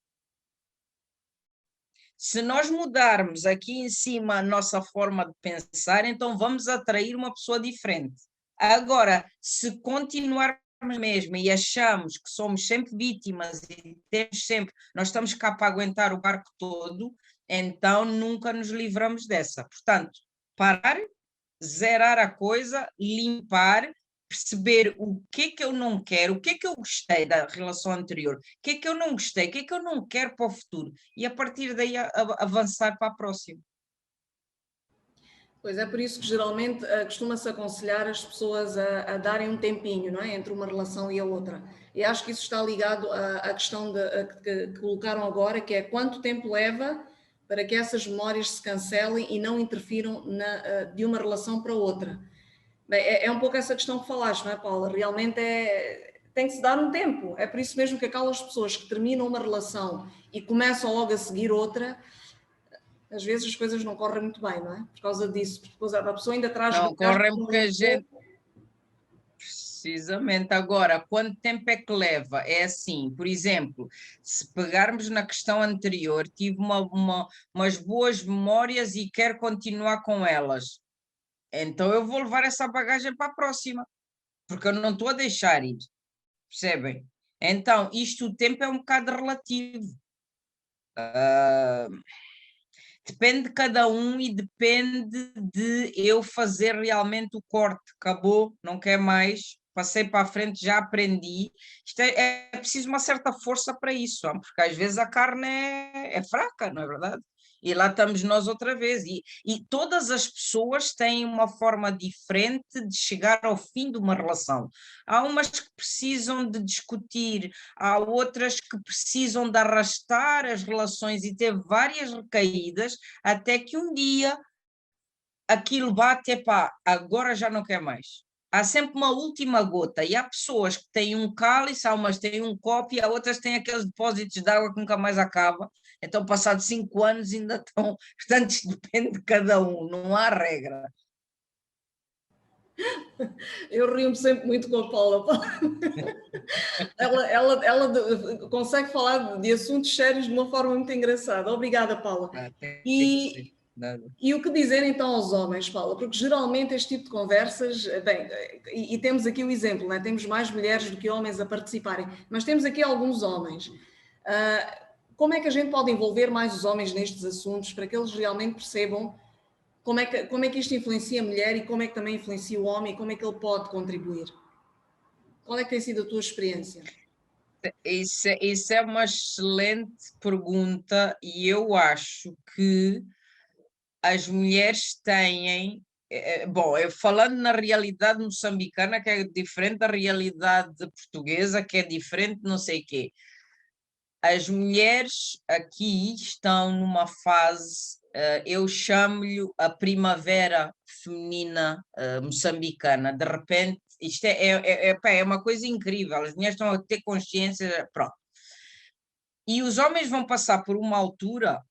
Se nós mudarmos aqui em cima a nossa forma de pensar, então vamos atrair uma pessoa diferente. Agora, se continuar mesmo e achamos que somos sempre vítimas e temos sempre, nós estamos cá para aguentar o barco todo, então nunca nos livramos dessa. Portanto, parar, zerar a coisa, limpar, perceber o que eu não quero, o que eu gostei da relação anterior, o que eu não gostei, o que eu não quero para o futuro, e a partir daí avançar para a próxima. Pois é, por isso que geralmente costuma-se aconselhar as pessoas a darem um tempinho, não é? Entre uma relação e a outra. E acho que isso está ligado à questão que colocaram agora, que é quanto tempo leva para que essas memórias se cancelem e não interfiram de uma relação para outra. Bem, é um pouco essa questão que falaste, não é, Paula? Realmente tem que se dar um tempo. É por isso mesmo que aquelas pessoas que terminam uma relação e começam logo a seguir outra, às vezes as coisas não correm muito bem, não é? Por causa disso, porque depois a pessoa ainda traz... Não correm porque a gente... Precisamente. Agora, quanto tempo é que leva? É assim, por exemplo, se pegarmos na questão anterior, tive umas boas memórias e quero continuar com elas. Então eu vou levar essa bagagem para a próxima, porque eu não estou a deixar ir. Percebem? Então, isto o tempo é um bocado relativo. Depende de cada um e depende de eu fazer realmente o corte. Acabou, não quer mais, passei para a frente, já aprendi. Isto é preciso uma certa força para isso, porque às vezes a carne é fraca, não é verdade? E lá estamos nós outra vez. E todas as pessoas têm uma forma diferente de chegar ao fim de uma relação. Há umas que precisam de discutir, há outras que precisam de arrastar as relações e ter várias recaídas, até que um dia aquilo bate, epá, agora já não quer mais. Há sempre uma última gota, e há pessoas que têm um cálice, há umas que têm um copo, e há outras que têm aqueles depósitos de água que nunca mais acaba. Então, passados 5 anos, ainda estão. Portanto, isto depende de cada um, não há regra. Eu rio-me sempre muito com a Paula. Ela consegue falar de assuntos sérios de uma forma muito engraçada. Obrigada, Paula. E o que dizer então aos homens, Paula? Porque geralmente este tipo de conversas, bem, e temos aqui o exemplo, né? Temos mais mulheres do que homens a participarem, mas temos aqui alguns homens. Como é que a gente pode envolver mais os homens nestes assuntos para que eles realmente percebam como é que isto influencia a mulher e como é que também influencia o homem e como é que ele pode contribuir? Qual é que tem sido a tua experiência? Isso é uma excelente pergunta, e eu acho que as mulheres têm, bom, falando na realidade moçambicana, que é diferente da realidade portuguesa, que é diferente não sei o quê. As mulheres aqui estão numa fase, eu chamo-lhe a primavera feminina moçambicana. De repente, isto é uma coisa incrível, as mulheres estão a ter consciência, pronto. E os homens vão passar por uma altura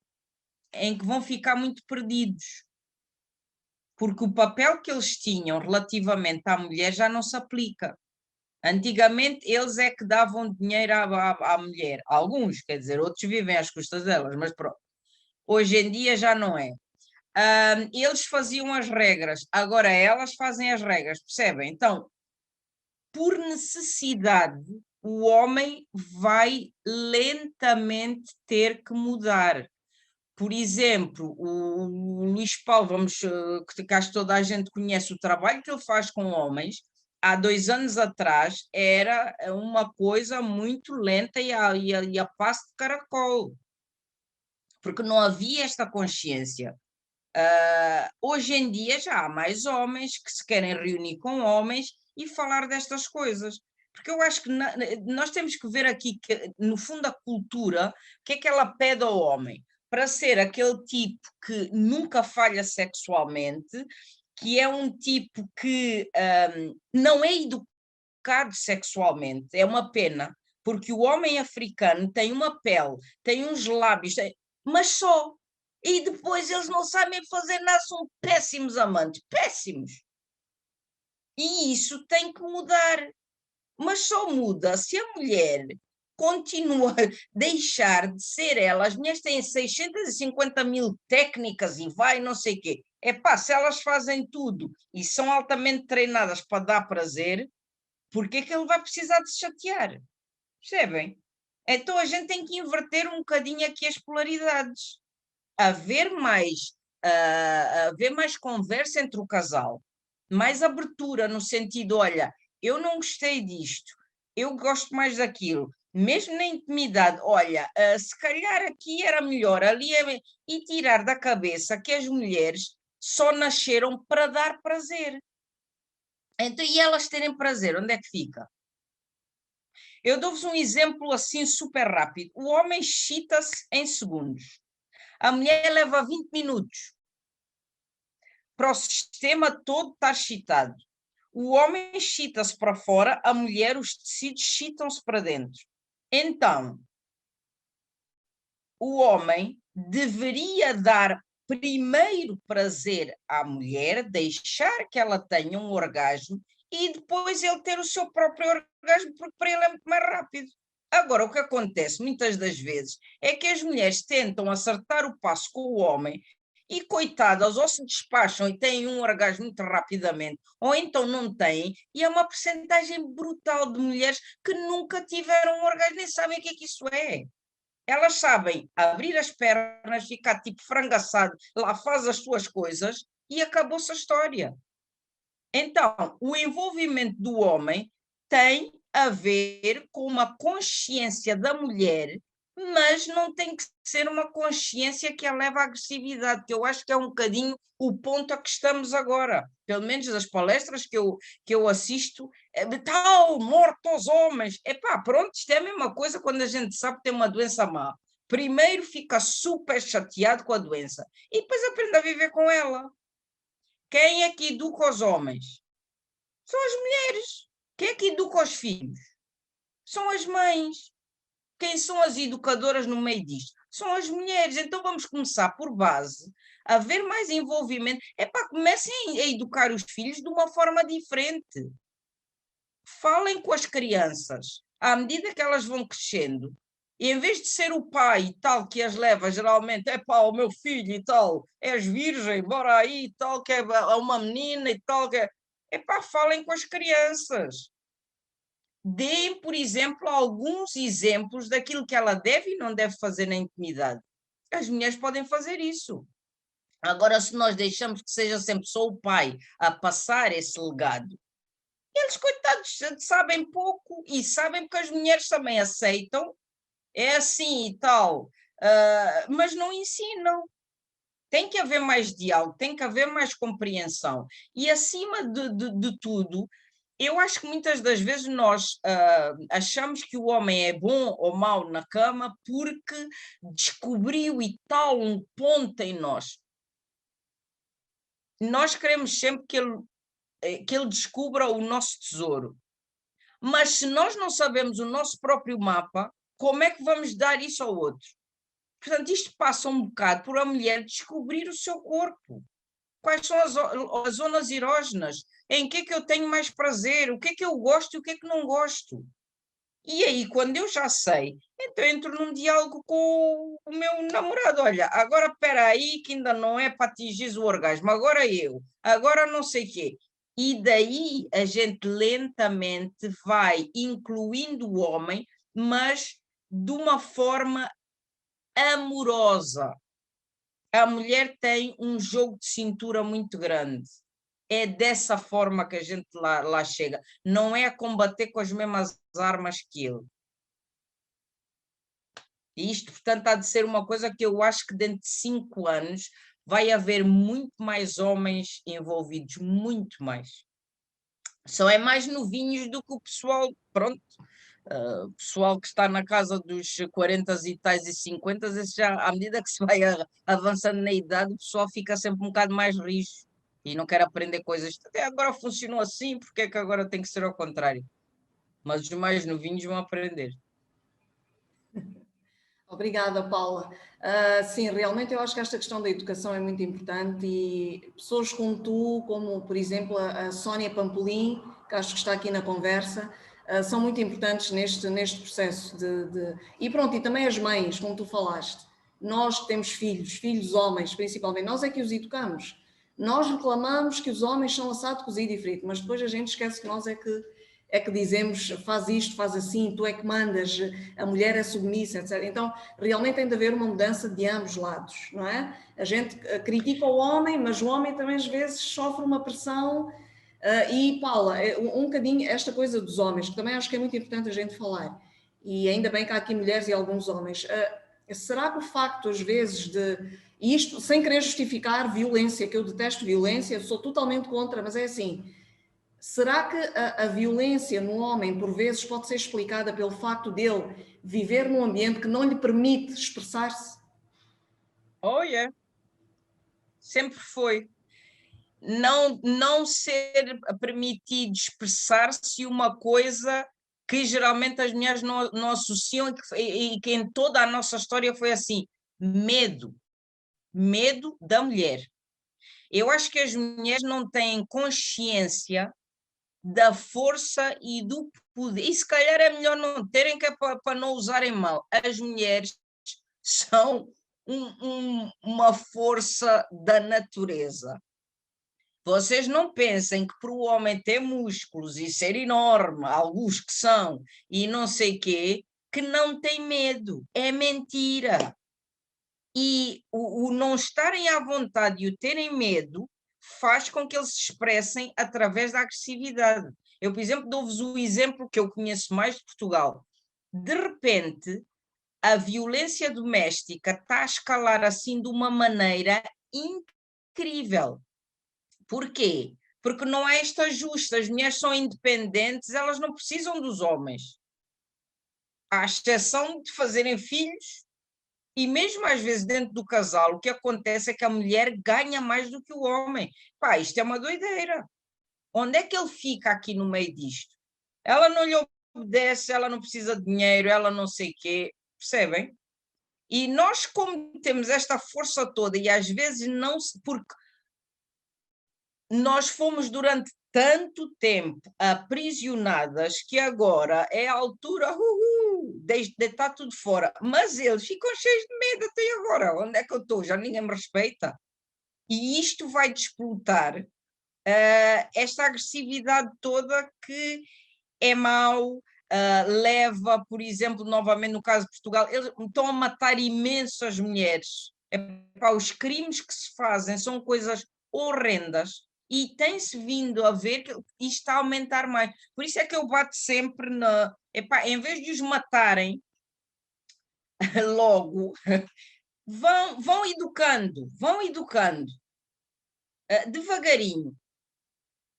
em que vão ficar muito perdidos, porque o papel que eles tinham relativamente à mulher já não se aplica. Antigamente eles é que davam dinheiro à mulher, alguns, quer dizer, outros vivem às custas delas, mas pronto. Hoje em dia já não é. Eles faziam as regras, agora elas fazem as regras, percebem? Então, por necessidade, o homem vai lentamente ter que mudar. Por exemplo, o Luís Paulo, que acho que toda a gente conhece o trabalho que ele faz com homens, há 2 anos atrás era uma coisa muito lenta e a passo de caracol, porque não havia esta consciência. Hoje em dia já há mais homens que se querem reunir com homens e falar destas coisas. Porque eu acho que nós temos que ver aqui que, no fundo, a cultura, o que é que ela pede ao homem? Para ser aquele tipo que nunca falha sexualmente, que é um tipo que não é educado sexualmente, é uma pena, porque o homem africano tem uma pele, tem uns lábios, mas só. E depois eles não sabem fazer nada, são péssimos amantes, péssimos. E isso tem que mudar. Mas só muda se a mulher continua a deixar de ser ela. As mulheres têm 650 mil técnicas e vai não sei o quê. Se elas fazem tudo e são altamente treinadas para dar prazer, por que é que ele vai precisar de se chatear? Percebem? Então a gente tem que inverter um bocadinho aqui as polaridades. Haver mais conversa entre o casal, mais abertura no sentido, olha, eu não gostei disto, eu gosto mais daquilo, mesmo na intimidade, olha, se calhar aqui era melhor, ali e tirar da cabeça que as mulheres só nasceram para dar prazer. Então, e elas terem prazer, onde é que fica? Eu dou-vos um exemplo assim super rápido. O homem excita-se em segundos. A mulher leva 20 minutos para o sistema todo estar excitado. O homem excita-se para fora, a mulher, os tecidos excitam-se para dentro. Então, o homem deveria dar primeiro prazer à mulher, deixar que ela tenha um orgasmo e depois ele ter o seu próprio orgasmo, porque para ele é muito mais rápido. Agora, o que acontece muitas das vezes é que as mulheres tentam acertar o passo com o homem e, coitadas, ou se despacham e têm um orgasmo muito rapidamente, ou então não têm, e é uma percentagem brutal de mulheres que nunca tiveram um orgasmo, nem sabem o que é que isso é. Elas sabem abrir as pernas, ficar tipo frango assado, lá faz as suas coisas e acabou-se a história. Então, o envolvimento do homem tem a ver com uma consciência da mulher mas não tem que ser uma consciência que a leva à agressividade, que eu acho que é um bocadinho o ponto a que estamos agora. Pelo menos das palestras que eu assisto, tal, morte aos homens. Epá, pronto, isto é a mesma coisa quando a gente sabe que tem uma doença má. Primeiro fica super chateado com a doença e depois aprende a viver com ela. Quem é que educa os homens? São as mulheres. Quem é que educa os filhos? São as mães. Quem são as educadoras no meio disto? São as mulheres. Então vamos começar por base, a haver mais envolvimento. Comecem a educar os filhos de uma forma diferente. Falem com as crianças, à medida que elas vão crescendo, e em vez de ser o pai e tal que as leva geralmente, o meu filho e tal, és virgem, bora aí e tal, que é uma menina e tal, que é... falem com as crianças. Deem, por exemplo, alguns exemplos daquilo que ela deve e não deve fazer na intimidade. As mulheres podem fazer isso. Agora, se nós deixamos que seja sempre só o pai a passar esse legado, eles, coitados, sabem pouco e sabem porque as mulheres também aceitam, é assim e tal, mas não ensinam. Tem que haver mais diálogo, tem que haver mais compreensão. E, acima de tudo, eu acho que muitas das vezes nós achamos que o homem é bom ou mau na cama porque descobriu e tal um ponto em nós. Nós queremos sempre que ele descubra o nosso tesouro. Mas se nós não sabemos o nosso próprio mapa, como é que vamos dar isso ao outro? Portanto, isto passa um bocado por a mulher descobrir o seu corpo. Quais são as zonas erógenas? Em que é que eu tenho mais prazer? O que é que eu gosto e o que é que não gosto? E aí, quando eu já sei, então entro num diálogo com o meu namorado. Olha, agora espera aí que ainda não é para atingir o orgasmo. Agora não sei o quê. E daí a gente lentamente vai incluindo o homem, mas de uma forma amorosa. A mulher tem um jogo de cintura muito grande. É dessa forma que a gente lá chega. Não é a combater com as mesmas armas que ele. E isto, portanto, há de ser uma coisa que eu acho que dentro de 5 anos vai haver muito mais homens envolvidos, muito mais. Só é mais novinhos do que o pessoal, pronto, pessoal que está na casa dos 40 e tais e 50, esse já, à medida que se vai avançando na idade, o pessoal fica sempre um bocado mais rijo e não quer aprender coisas. Até agora funcionou assim, porque é que agora tem que ser ao contrário? Mas os mais novinhos vão aprender. Obrigada, Paula. Sim, realmente eu acho que esta questão da educação é muito importante e pessoas como tu, como por exemplo a Sónia Pampolim, que acho que está aqui na conversa, são muito importantes neste processo E pronto, e também as mães, como tu falaste. Nós que temos filhos homens principalmente, nós é que os educamos. Nós reclamamos que os homens são assado, cozido e frito, mas depois a gente esquece que nós é que dizemos faz isto, faz assim, tu é que mandas, a mulher é submissa, etc. Então, realmente tem de haver uma mudança de ambos os lados, não é? A gente critica o homem, mas o homem também às vezes sofre uma pressão. E, Paula, um bocadinho esta coisa dos homens, que também acho que é muito importante a gente falar, e ainda bem que há aqui mulheres e alguns homens. Será que o facto, às vezes, e isto sem querer justificar violência, que eu detesto violência, sou totalmente contra, mas é assim. Será que a violência no homem, por vezes, pode ser explicada pelo facto dele viver num ambiente que não lhe permite expressar-se? Oh, yeah. Sempre foi. Não ser permitido expressar-se uma coisa que geralmente as mulheres não associam e que em toda a nossa história foi assim, medo da mulher. Eu acho que as mulheres não têm consciência da força e do poder, e se calhar é melhor não terem, que é para não usarem mal. As mulheres são uma força da natureza. Vocês não pensem que para o homem ter músculos e ser enorme, alguns que são, e não sei quê, que não tem medo. É mentira. E o não estarem à vontade e o terem medo faz com que eles se expressem através da agressividade. Eu, por exemplo, dou-vos o exemplo que eu conheço mais de Portugal. De repente, a violência doméstica está a escalar assim de uma maneira incrível. Porquê? Porque não há este ajuste, as mulheres são independentes, elas não precisam dos homens. À exceção de fazerem filhos, e mesmo às vezes dentro do casal, o que acontece é que a mulher ganha mais do que o homem. Pá, isto é uma doideira. Onde é que ele fica aqui no meio disto? Ela não lhe obedece, ela não precisa de dinheiro, ela não sei o quê, percebem? E nós, como temos esta força toda, e às vezes não se... Porque nós fomos durante tanto tempo aprisionadas que agora é a altura de deitar tudo fora. Mas eles ficam cheios de medo até agora. Onde é que eu estou? Já ninguém me respeita. E isto vai despolutar esta agressividade toda que é mau, leva, por exemplo, novamente no caso de Portugal, eles estão a matar imensas mulheres. Os crimes que se fazem são coisas horrendas e tem-se vindo a ver que isto está a aumentar mais. Por isso é que eu bato sempre na... em vez de os matarem logo, vão educando, devagarinho,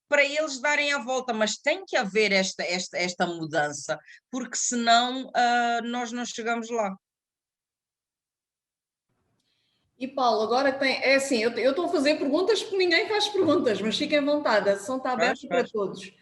para eles darem a volta, mas tem que haver esta mudança, porque senão nós não chegamos lá. E Paulo, agora tem, é assim, eu estou a fazer perguntas porque ninguém faz perguntas, mas fiquem à vontade, a sessão está aberta para todos.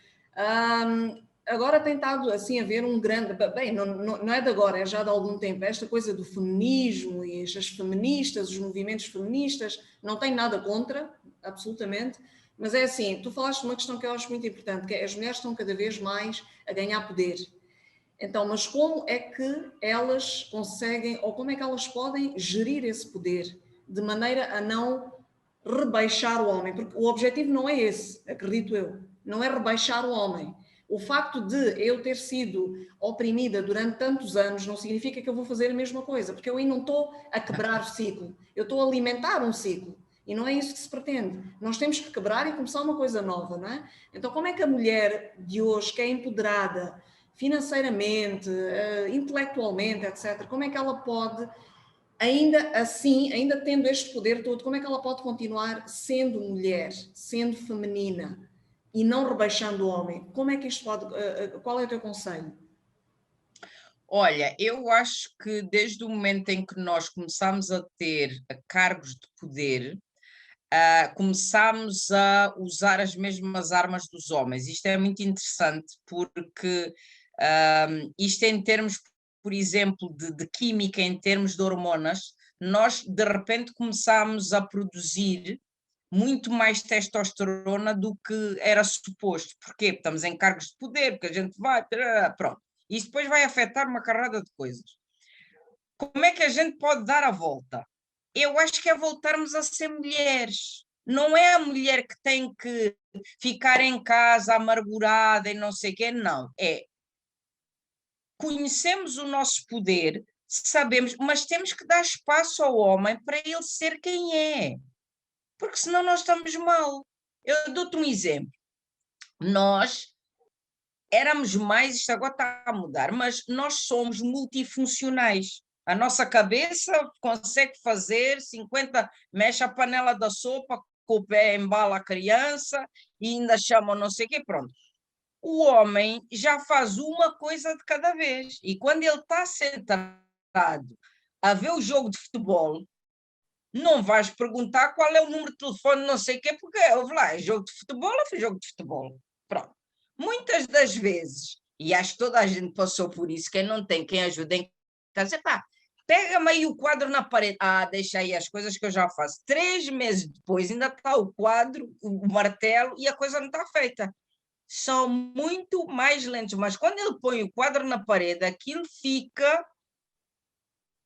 Agora tem estado assim a ver um grande, bem, não é de agora, é já de algum tempo, esta coisa do feminismo e as feministas, os movimentos feministas, não tenho nada contra, absolutamente, mas é assim, tu falaste de uma questão que eu acho muito importante, que é as mulheres estão cada vez mais a ganhar poder. Então, mas como é que elas conseguem, ou como é que elas podem gerir esse poder de maneira a não rebaixar o homem? Porque o objetivo não é esse, acredito eu, não é rebaixar o homem. O facto de eu ter sido oprimida durante tantos anos não significa que eu vou fazer a mesma coisa, porque eu aí não estou a quebrar o ciclo, eu estou a alimentar um ciclo. E não é isso que se pretende. Nós temos que quebrar e começar uma coisa nova, não é? Então, como é que a mulher de hoje, que é empoderada financeiramente, intelectualmente, etc., como é que ela pode, ainda assim, ainda tendo este poder todo, como é que ela pode continuar sendo mulher, sendo feminina e não rebaixando o homem? Como é que isto pode, qual é o teu conselho? Olha, eu acho que desde o momento em que nós começamos a ter cargos de poder, começámos a usar as mesmas armas dos homens. Isto é muito interessante porque isto em termos, por exemplo, de química, em termos de hormonas, nós de repente começámos a produzir muito mais testosterona do que era suposto. Porquê? Porque estamos em cargos de poder, porque a gente vai... Pronto. Isso depois vai afetar uma carrada de coisas. Como é que a gente pode dar a volta? Eu acho que é voltarmos a ser mulheres. Não é a mulher que tem que ficar em casa amargurada e não sei o quê, não. É conhecemos o nosso poder, sabemos, mas temos que dar espaço ao homem para ele ser quem é. Porque senão nós estamos mal. Eu dou-te um exemplo. Nós éramos mais, isto agora está a mudar, mas nós somos multifuncionais. A nossa cabeça consegue fazer 50, mexe a panela da sopa, com o pé embala a criança e ainda chama não sei o quê, pronto. O homem já faz uma coisa de cada vez. E quando ele está sentado a ver o jogo de futebol, não vais perguntar qual é o número de telefone, não sei o quê, porque lá, é jogo de futebol, é jogo de futebol. Pronto. Muitas das vezes, e acho que toda a gente passou por isso, quem não tem quem ajuda em casa, pá, pega-me aí o quadro na parede. Deixa aí as coisas que eu já faço. 3 meses depois ainda está o quadro, o martelo e a coisa não está feita. São muito mais lentos, mas quando ele põe o quadro na parede, aquilo fica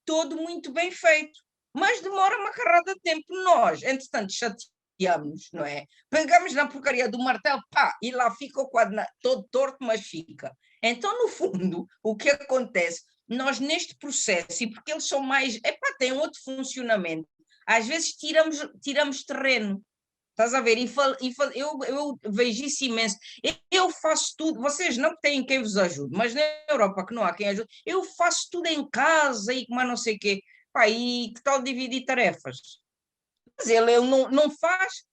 todo muito bem feito. Mas demora uma carrada de tempo. Nós, entretanto, chateamos, não é? Pegamos na porcaria do martelo, pá, e lá fica o quadro todo torto, mas fica. Então, no fundo, o que acontece? Nós, neste processo, e porque eles são mais... têm outro funcionamento, às vezes tiramos terreno. Estás a ver? Eu vejo isso imenso. Eu faço tudo. Vocês não têm quem vos ajude, mas na Europa que não há quem ajude, eu faço tudo em casa e como não sei o quê. Pá, e que tal dividir tarefas? Mas ele não faz,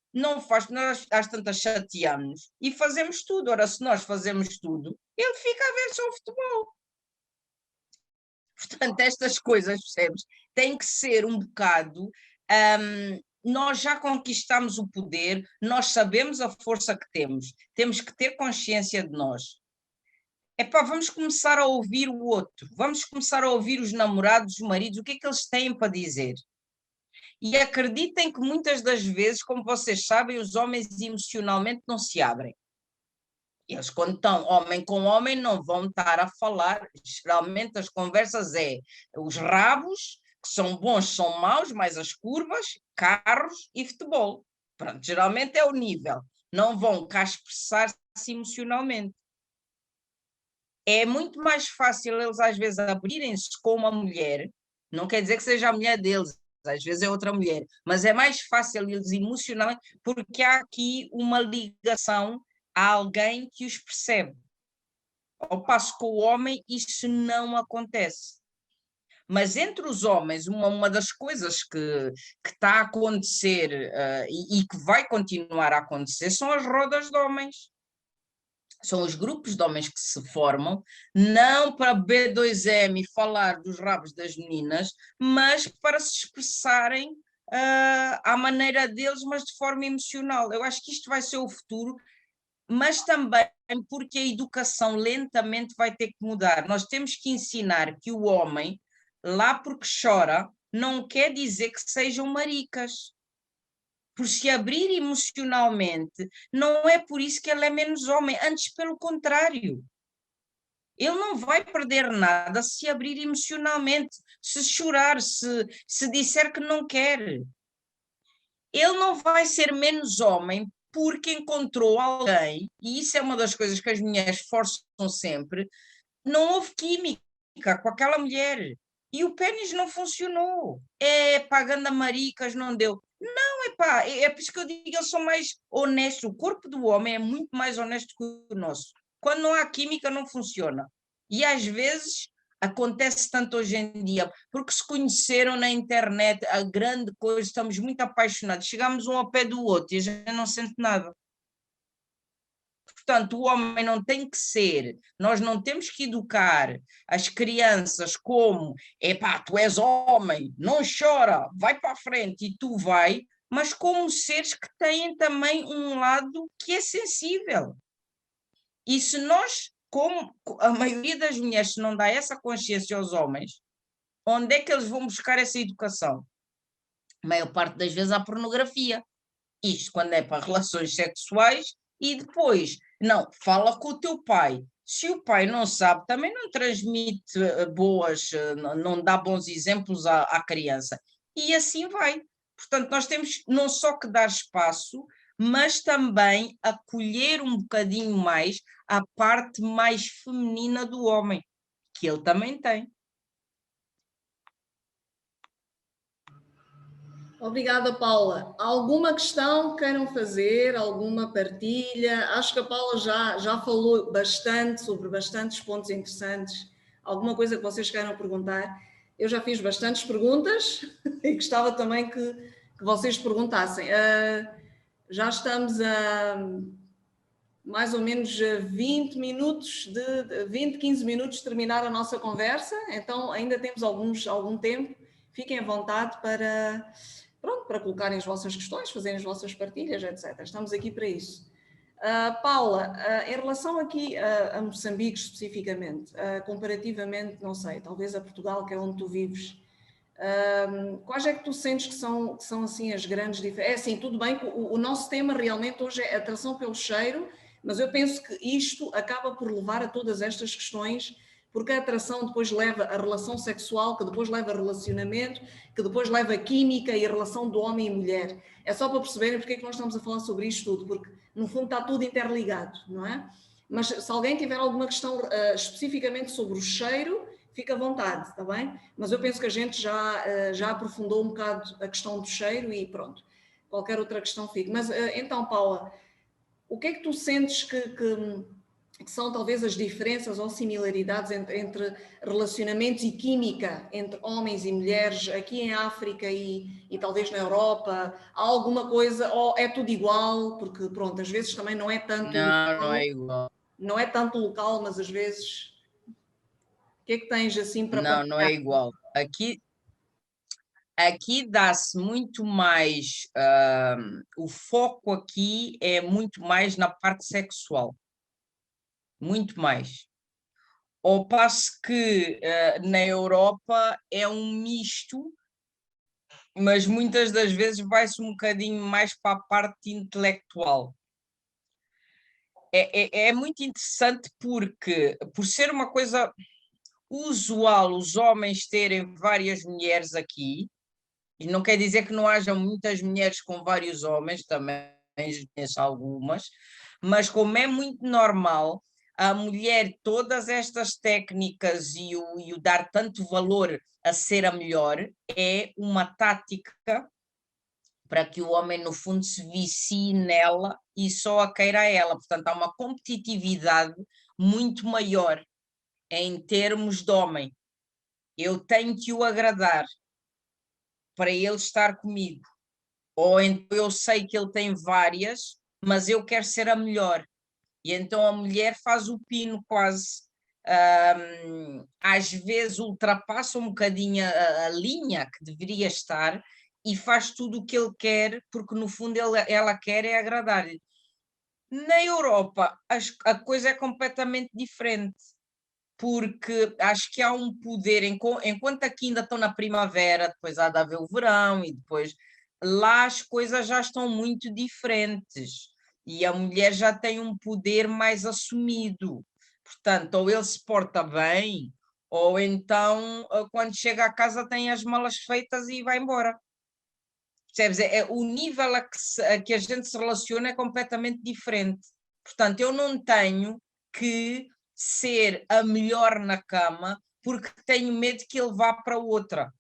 porque nós às tantas chateamos e fazemos tudo. Ora, se nós fazemos tudo, ele fica a ver só o futebol. Portanto, estas coisas, percebes? Tem que ser um bocado. Nós já conquistamos o poder, nós sabemos a força que temos que ter consciência de nós. Epá, vamos começar a ouvir o outro, vamos começar a ouvir os namorados, os maridos, o que é que eles têm para dizer. E acreditem que muitas das vezes, como vocês sabem, os homens emocionalmente não se abrem. Eles, quando estão homem com homem, não vão estar a falar. Geralmente as conversas é os rabos, que são bons, são maus, mais as curvas, carros e futebol. Pronto, geralmente é o nível. Não vão cá expressar-se emocionalmente. É muito mais fácil eles às vezes abrirem-se com uma mulher, não quer dizer que seja a mulher deles, às vezes é outra mulher, mas é mais fácil eles emocionalmente, porque há aqui uma ligação a alguém que os percebe. Ao passo que o homem isso não acontece. Mas entre os homens, uma das coisas que está a acontecer e que vai continuar a acontecer são as rodas de homens. São os grupos de homens que se formam, não para B2M e falar dos rabos das meninas, mas para se expressarem à maneira deles, mas de forma emocional. Eu acho que isto vai ser o futuro, mas também porque a educação lentamente vai ter que mudar. Nós temos que ensinar que o homem, lá porque chora, não quer dizer que sejam maricas. Por se abrir emocionalmente, não é por isso que ele é menos homem, antes pelo contrário. Ele não vai perder nada se se abrir emocionalmente, se chorar, se disser que não quer. Ele não vai ser menos homem porque encontrou alguém, e isso é uma das coisas que as mulheres forçam sempre, não houve química com aquela mulher. E o pênis não funcionou. É pagando a maricas, não deu. Não, epá, é por isso que eu digo que eles são mais honestos. O corpo do homem é muito mais honesto que o nosso. Quando não há química, não funciona. E às vezes acontece tanto hoje em dia, porque se conheceram na internet, a grande coisa, estamos muito apaixonados, chegamos um ao pé do outro e a gente não sente nada. Portanto, o homem não tem que ser, nós não temos que educar as crianças como, epá, tu és homem, não chora, vai para a frente e tu vai, mas como seres que têm também um lado que é sensível. E se nós, como a maioria das mulheres, se não dá essa consciência aos homens, onde é que eles vão buscar essa educação? A maior parte das vezes há pornografia. Isto quando é para relações sexuais e depois, não, fala com o teu pai. Se o pai não sabe, também não transmite não dá bons exemplos à criança. E assim vai. Portanto, nós temos não só que dar espaço, mas também acolher um bocadinho mais a parte mais feminina do homem, que ele também tem. Obrigada, Paula. Alguma questão que queiram fazer? Alguma partilha? Acho que a Paula já falou bastante sobre bastantes pontos interessantes. Alguma coisa que vocês queiram perguntar? Eu já fiz bastantes perguntas e gostava também que vocês perguntassem. Já estamos a mais ou menos 20 minutos, 15 minutos de terminar a nossa conversa, então ainda temos algum tempo. Fiquem à vontade para colocarem as vossas questões, fazerem as vossas partilhas, etc. Estamos aqui para isso. Paula, em relação aqui a Moçambique especificamente, comparativamente, não sei, talvez a Portugal, que é onde tu vives, quais é que tu sentes que são assim as grandes diferenças? É assim, tudo bem que o nosso tema realmente hoje é atração pelo cheiro, mas eu penso que isto acaba por levar a todas estas questões, porque a atração depois leva a relação sexual, que depois leva a relacionamento, que depois leva a química e a relação do homem e mulher. É só para perceberem porque é que nós estamos a falar sobre isto tudo, porque no fundo está tudo interligado, não é? Mas se alguém tiver alguma questão especificamente sobre o cheiro, fica à vontade, está bem? Mas eu penso que a gente já aprofundou um bocado a questão do cheiro e pronto. qualquer outra questão fique. Mas então, Paula, o que é que tu sentes que são talvez as diferenças ou similaridades entre relacionamentos e química entre homens e mulheres aqui em África e talvez na Europa? Há alguma coisa, ou é tudo igual? Porque pronto, às vezes também não é tanto Não, não local, é igual. não é tanto local, mas às vezes o que é que tens assim para Não, não partilhar? é igual. Aqui dá-se muito mais, o foco aqui é muito mais na parte sexual, muito mais. Ao passo que na Europa é um misto, mas muitas das vezes vai-se um bocadinho mais para a parte intelectual. É muito interessante porque, por ser uma coisa usual, os homens terem várias mulheres aqui, e não quer dizer que não haja muitas mulheres com vários homens, também conheço algumas, mas como é muito normal, a mulher, todas estas técnicas e o dar tanto valor a ser a melhor, é uma tática para que o homem, no fundo, se vicie nela e só a queira a ela. Portanto, há uma competitividade muito maior em termos de homem. Eu tenho que o agradar para ele estar comigo. Ou então eu sei que ele tem várias, mas eu quero ser a melhor. E então a mulher faz o pino quase. Às vezes ultrapassa um bocadinho a linha que deveria estar e faz tudo o que ele quer, porque no fundo ela quer é agradar-lhe. Na Europa, a coisa é completamente diferente, porque acho que há um poder, enquanto aqui ainda estão na primavera, depois há de haver o verão e depois lá as coisas já estão muito diferentes e a mulher já tem um poder mais assumido. Portanto, ou ele se porta bem, ou então quando chega a casa tem as malas feitas e vai embora. Percebes? O nível a que a gente se relaciona é completamente diferente. Portanto, eu não tenho que ser a melhor na cama porque tenho medo que ele vá para outra.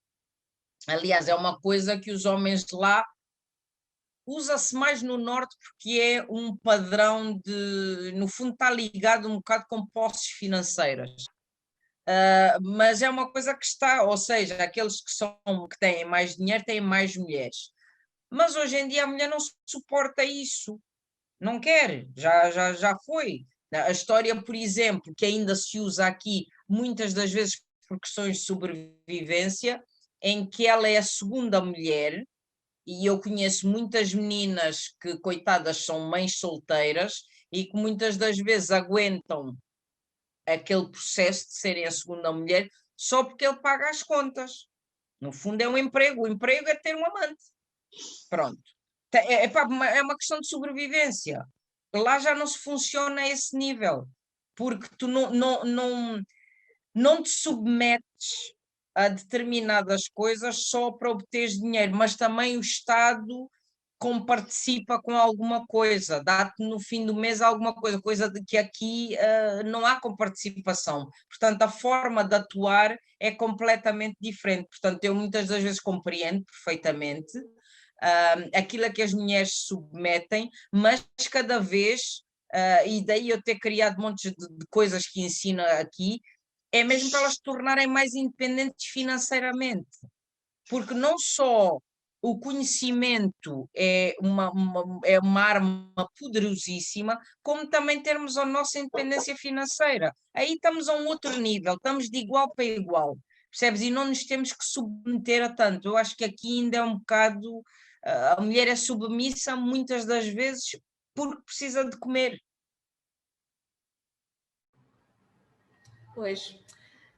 Aliás, é uma coisa que os homens lá usa-se mais no norte porque é um padrão de, no fundo, está ligado um bocado com posses financeiras. Mas é uma coisa que está, ou seja, aqueles que têm mais dinheiro têm mais mulheres. Mas hoje em dia a mulher não suporta isso, não quer, já foi. A história, por exemplo, que ainda se usa aqui, muitas das vezes por questões de sobrevivência, em que ela é a segunda mulher, e eu conheço muitas meninas que, coitadas, são mães solteiras e que muitas das vezes aguentam aquele processo de serem a segunda mulher só porque ele paga as contas. No fundo é um emprego, o emprego é ter um amante. Pronto. É uma questão de sobrevivência. Lá já não se funciona a esse nível, porque tu não te submetes a determinadas coisas só para obter dinheiro, mas também o Estado comparticipa com alguma coisa, dá-te no fim do mês alguma coisa, coisa de que aqui não há comparticipação. Portanto, a forma de atuar é completamente diferente. Portanto, eu muitas das vezes compreendo perfeitamente aquilo a que as mulheres se submetem, mas cada vez, e daí eu ter criado montes de coisas que ensino aqui, é mesmo para elas se tornarem mais independentes financeiramente, porque não só o conhecimento é uma arma poderosíssima, como também termos a nossa independência financeira. Aí estamos a um outro nível, estamos de igual para igual, percebes? E não nos temos que submeter a tanto. Eu acho que aqui ainda é um bocado. A mulher é submissa muitas das vezes porque precisa de comer. Pois.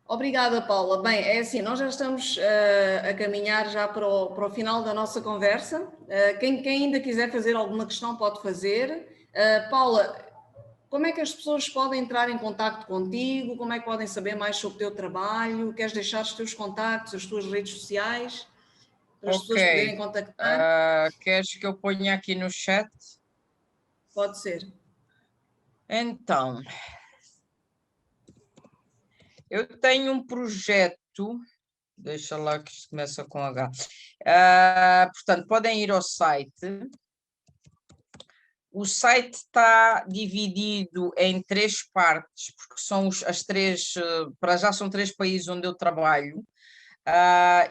Obrigada, Paula. Bem, é assim, nós já estamos a caminhar já para o final da nossa conversa. Quem ainda quiser fazer alguma questão pode fazer. Paula, como é que as pessoas podem entrar em contato contigo? Como é que podem saber mais sobre o teu trabalho? Queres deixar os teus contactos, as tuas redes sociais, para as pessoas poderem Ok. contactar? Queres que eu ponha aqui no chat? Pode ser. Então, eu tenho um projeto Deixa lá que isto começa com H. Portanto, podem ir ao site. O site está dividido em 3 partes, porque são as 3, para já são 3 países onde eu trabalho,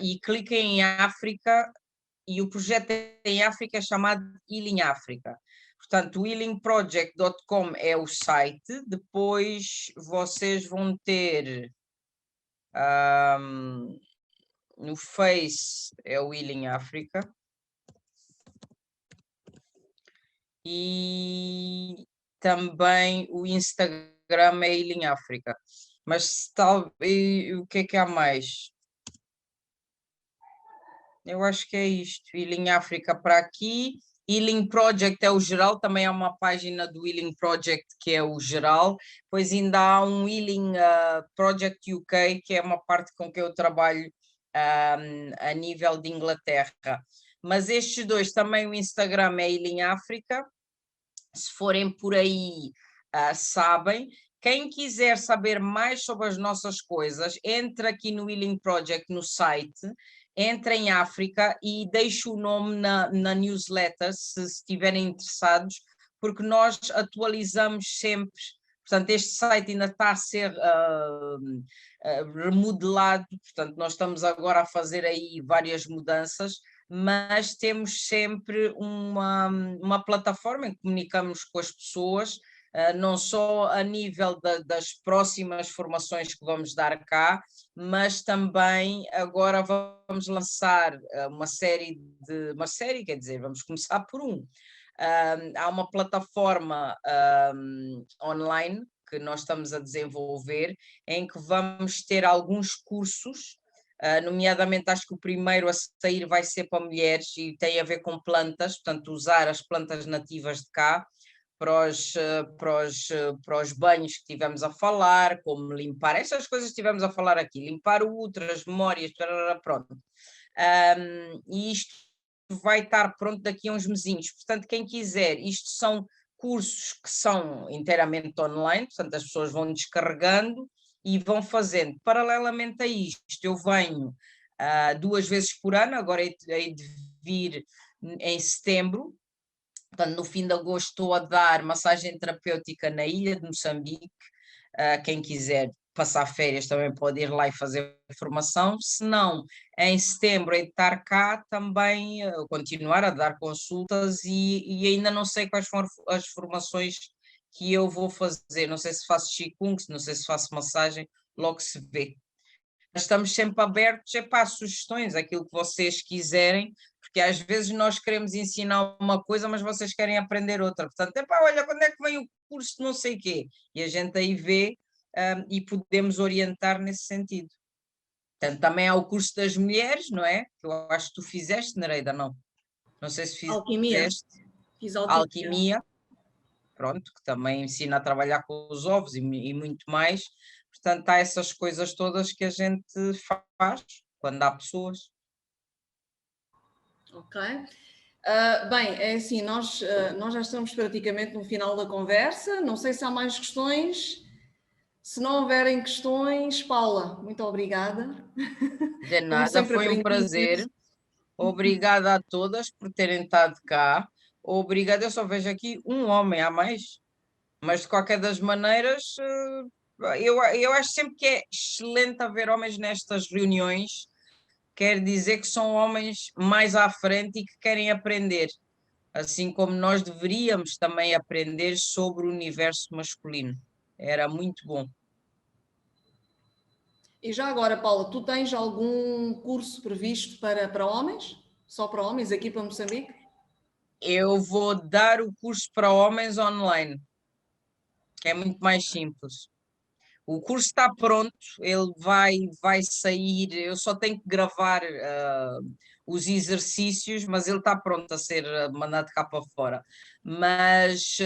e cliquem em África, e o projeto em África é chamado Healing África. Portanto, o healingproject.com é o site, depois vocês vão ter no Face é o Healing África e também o Instagram é Healing África. Mas o que há mais? Eu acho que é isto. Healing África para aqui. Healing Project é o geral, também há uma página do Healing Project que é o geral, pois ainda há um Healing Project UK, que é uma parte com que eu trabalho a nível de Inglaterra. Mas estes dois, também o Instagram é Healing África, se forem por aí, sabem. Quem quiser saber mais sobre as nossas coisas, entra aqui no Healing Project no site, entra em África e deixe o nome na newsletter, se estiverem interessados, porque nós atualizamos sempre. Portanto, este site ainda está a ser remodelado, portanto, nós estamos agora a fazer aí várias mudanças, mas temos sempre uma plataforma em que comunicamos com as pessoas, não só a nível das próximas formações que vamos dar cá, mas também agora vamos lançar uma série, quer dizer, vamos começar por há uma plataforma online que nós estamos a desenvolver, em que vamos ter alguns cursos, nomeadamente acho que o primeiro a sair vai ser para mulheres e tem a ver com plantas, portanto usar as plantas nativas de cá para os banhos que tivemos a falar, como limpar, essas coisas que estivemos a falar aqui, limpar o útero, as memórias, pronto. E isto vai estar pronto daqui a uns mesinhos, portanto quem quiser, isto são cursos que são inteiramente online, portanto as pessoas vão descarregando e vão fazendo. Paralelamente a isto, eu venho 2 vezes por ano, agora hei de vir em setembro, portanto no fim de agosto estou a dar massagem terapêutica na ilha de Moçambique, quem quiser passar férias também pode ir lá e fazer formação, se não, em setembro hei de estar cá também, continuar a dar consultas e ainda não sei quais foram as formações que eu vou fazer, não sei se faço Qigong, não sei se faço massagem, logo se vê. Estamos sempre abertos a sugestões, aquilo que vocês quiserem, porque às vezes nós queremos ensinar uma coisa, mas vocês querem aprender outra. Portanto, olha, quando é que vem o curso de não sei o quê? E a gente aí vê e podemos orientar nesse sentido. Portanto, também há o curso das mulheres, não é? Que eu acho que tu fizeste, Nereida, não? Não sei se fizeste. Alquimia. Fiz alquimia. Pronto, que também ensina a trabalhar com os ovos e muito mais. Portanto, há essas coisas todas que a gente faz quando há pessoas. Ok. Bem, é assim, nós já estamos praticamente no final da conversa. Não sei se há mais questões. Se não houverem questões, Paula, muito obrigada. De nada, foi um prazer. Obrigada a todas por terem estado cá. Obrigada, eu só vejo aqui um homem, há mais. Mas de qualquer das maneiras, eu acho sempre que é excelente haver homens nestas reuniões, quer dizer que são homens mais à frente e que querem aprender, assim como nós deveríamos também aprender sobre o universo masculino. Era muito bom. E já agora, Paula, tu tens algum curso previsto para homens? Só para homens aqui para Moçambique? Eu vou dar o curso para homens online, que é muito mais simples. O curso está pronto, ele vai sair, eu só tenho que gravar os exercícios, mas ele está pronto a ser mandado cá para fora. Mas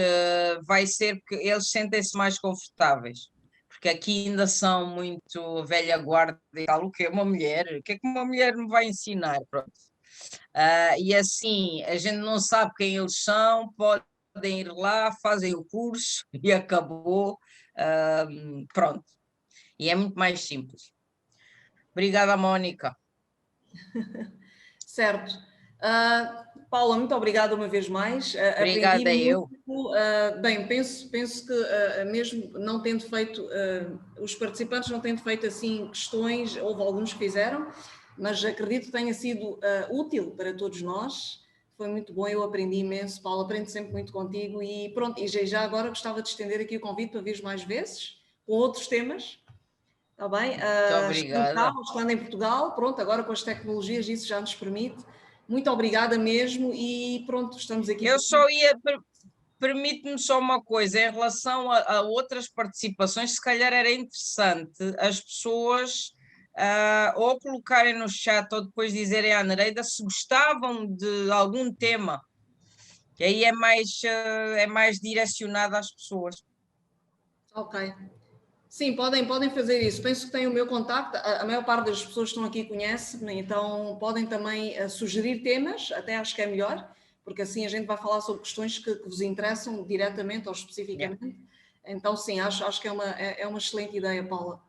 vai ser que eles sentem-se mais confortáveis, porque aqui ainda são muito velha guarda e tal, o que é uma mulher? O que é que uma mulher me vai ensinar? Pronto. E assim, a gente não sabe quem eles são, podem ir lá, fazem o curso e acabou. Pronto. E é muito mais simples. Obrigada, Mónica. Certo. Paula, muito obrigada uma vez mais. Obrigada Aprendi eu. muito. Bem, penso que mesmo não tendo feito, os participantes não tendo feito assim questões, houve alguns que fizeram, mas acredito que tenha sido útil para todos nós. Foi muito bom, eu aprendi imenso. Paula, aprendo sempre muito contigo e pronto, e já agora gostava de estender aqui o convite para vir mais vezes, com outros temas. Está bem? Muito obrigada. Estando em Portugal, pronto, agora com as tecnologias isso já nos permite. Muito obrigada mesmo e pronto, estamos aqui. Eu só ia, permite-me só uma coisa, em relação a outras participações, se calhar era interessante as pessoas ou colocarem no chat ou depois dizerem à Nereida se gostavam de algum tema, que aí é mais direcionado às pessoas. Ok. Sim, podem fazer isso. Penso que têm o meu contacto, a maior parte das pessoas que estão aqui conhece-me, então podem também sugerir temas, até acho que é melhor, porque assim a gente vai falar sobre questões que vos interessam diretamente ou especificamente. Yeah. Então sim, acho que é uma excelente ideia, Paula.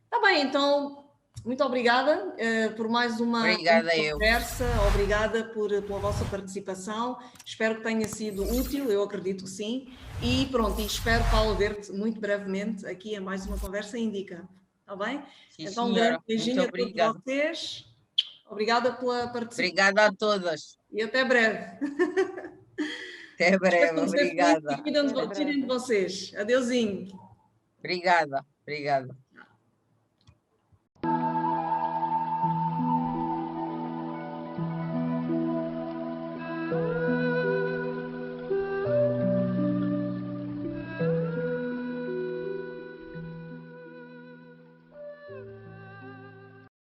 Está bem, então, muito obrigada por mais uma conversa, obrigada pela vossa participação, espero que tenha sido útil, eu acredito que sim, e pronto, e espero, Paula, ver-te muito brevemente aqui a mais uma conversa Indica, está bem? Sim, então, senhora. um grande beijinho a todos vocês, obrigada pela participação. Obrigada a todas. E até breve. Até breve, obrigada. Cuidem de vocês, adeusinho. Obrigada.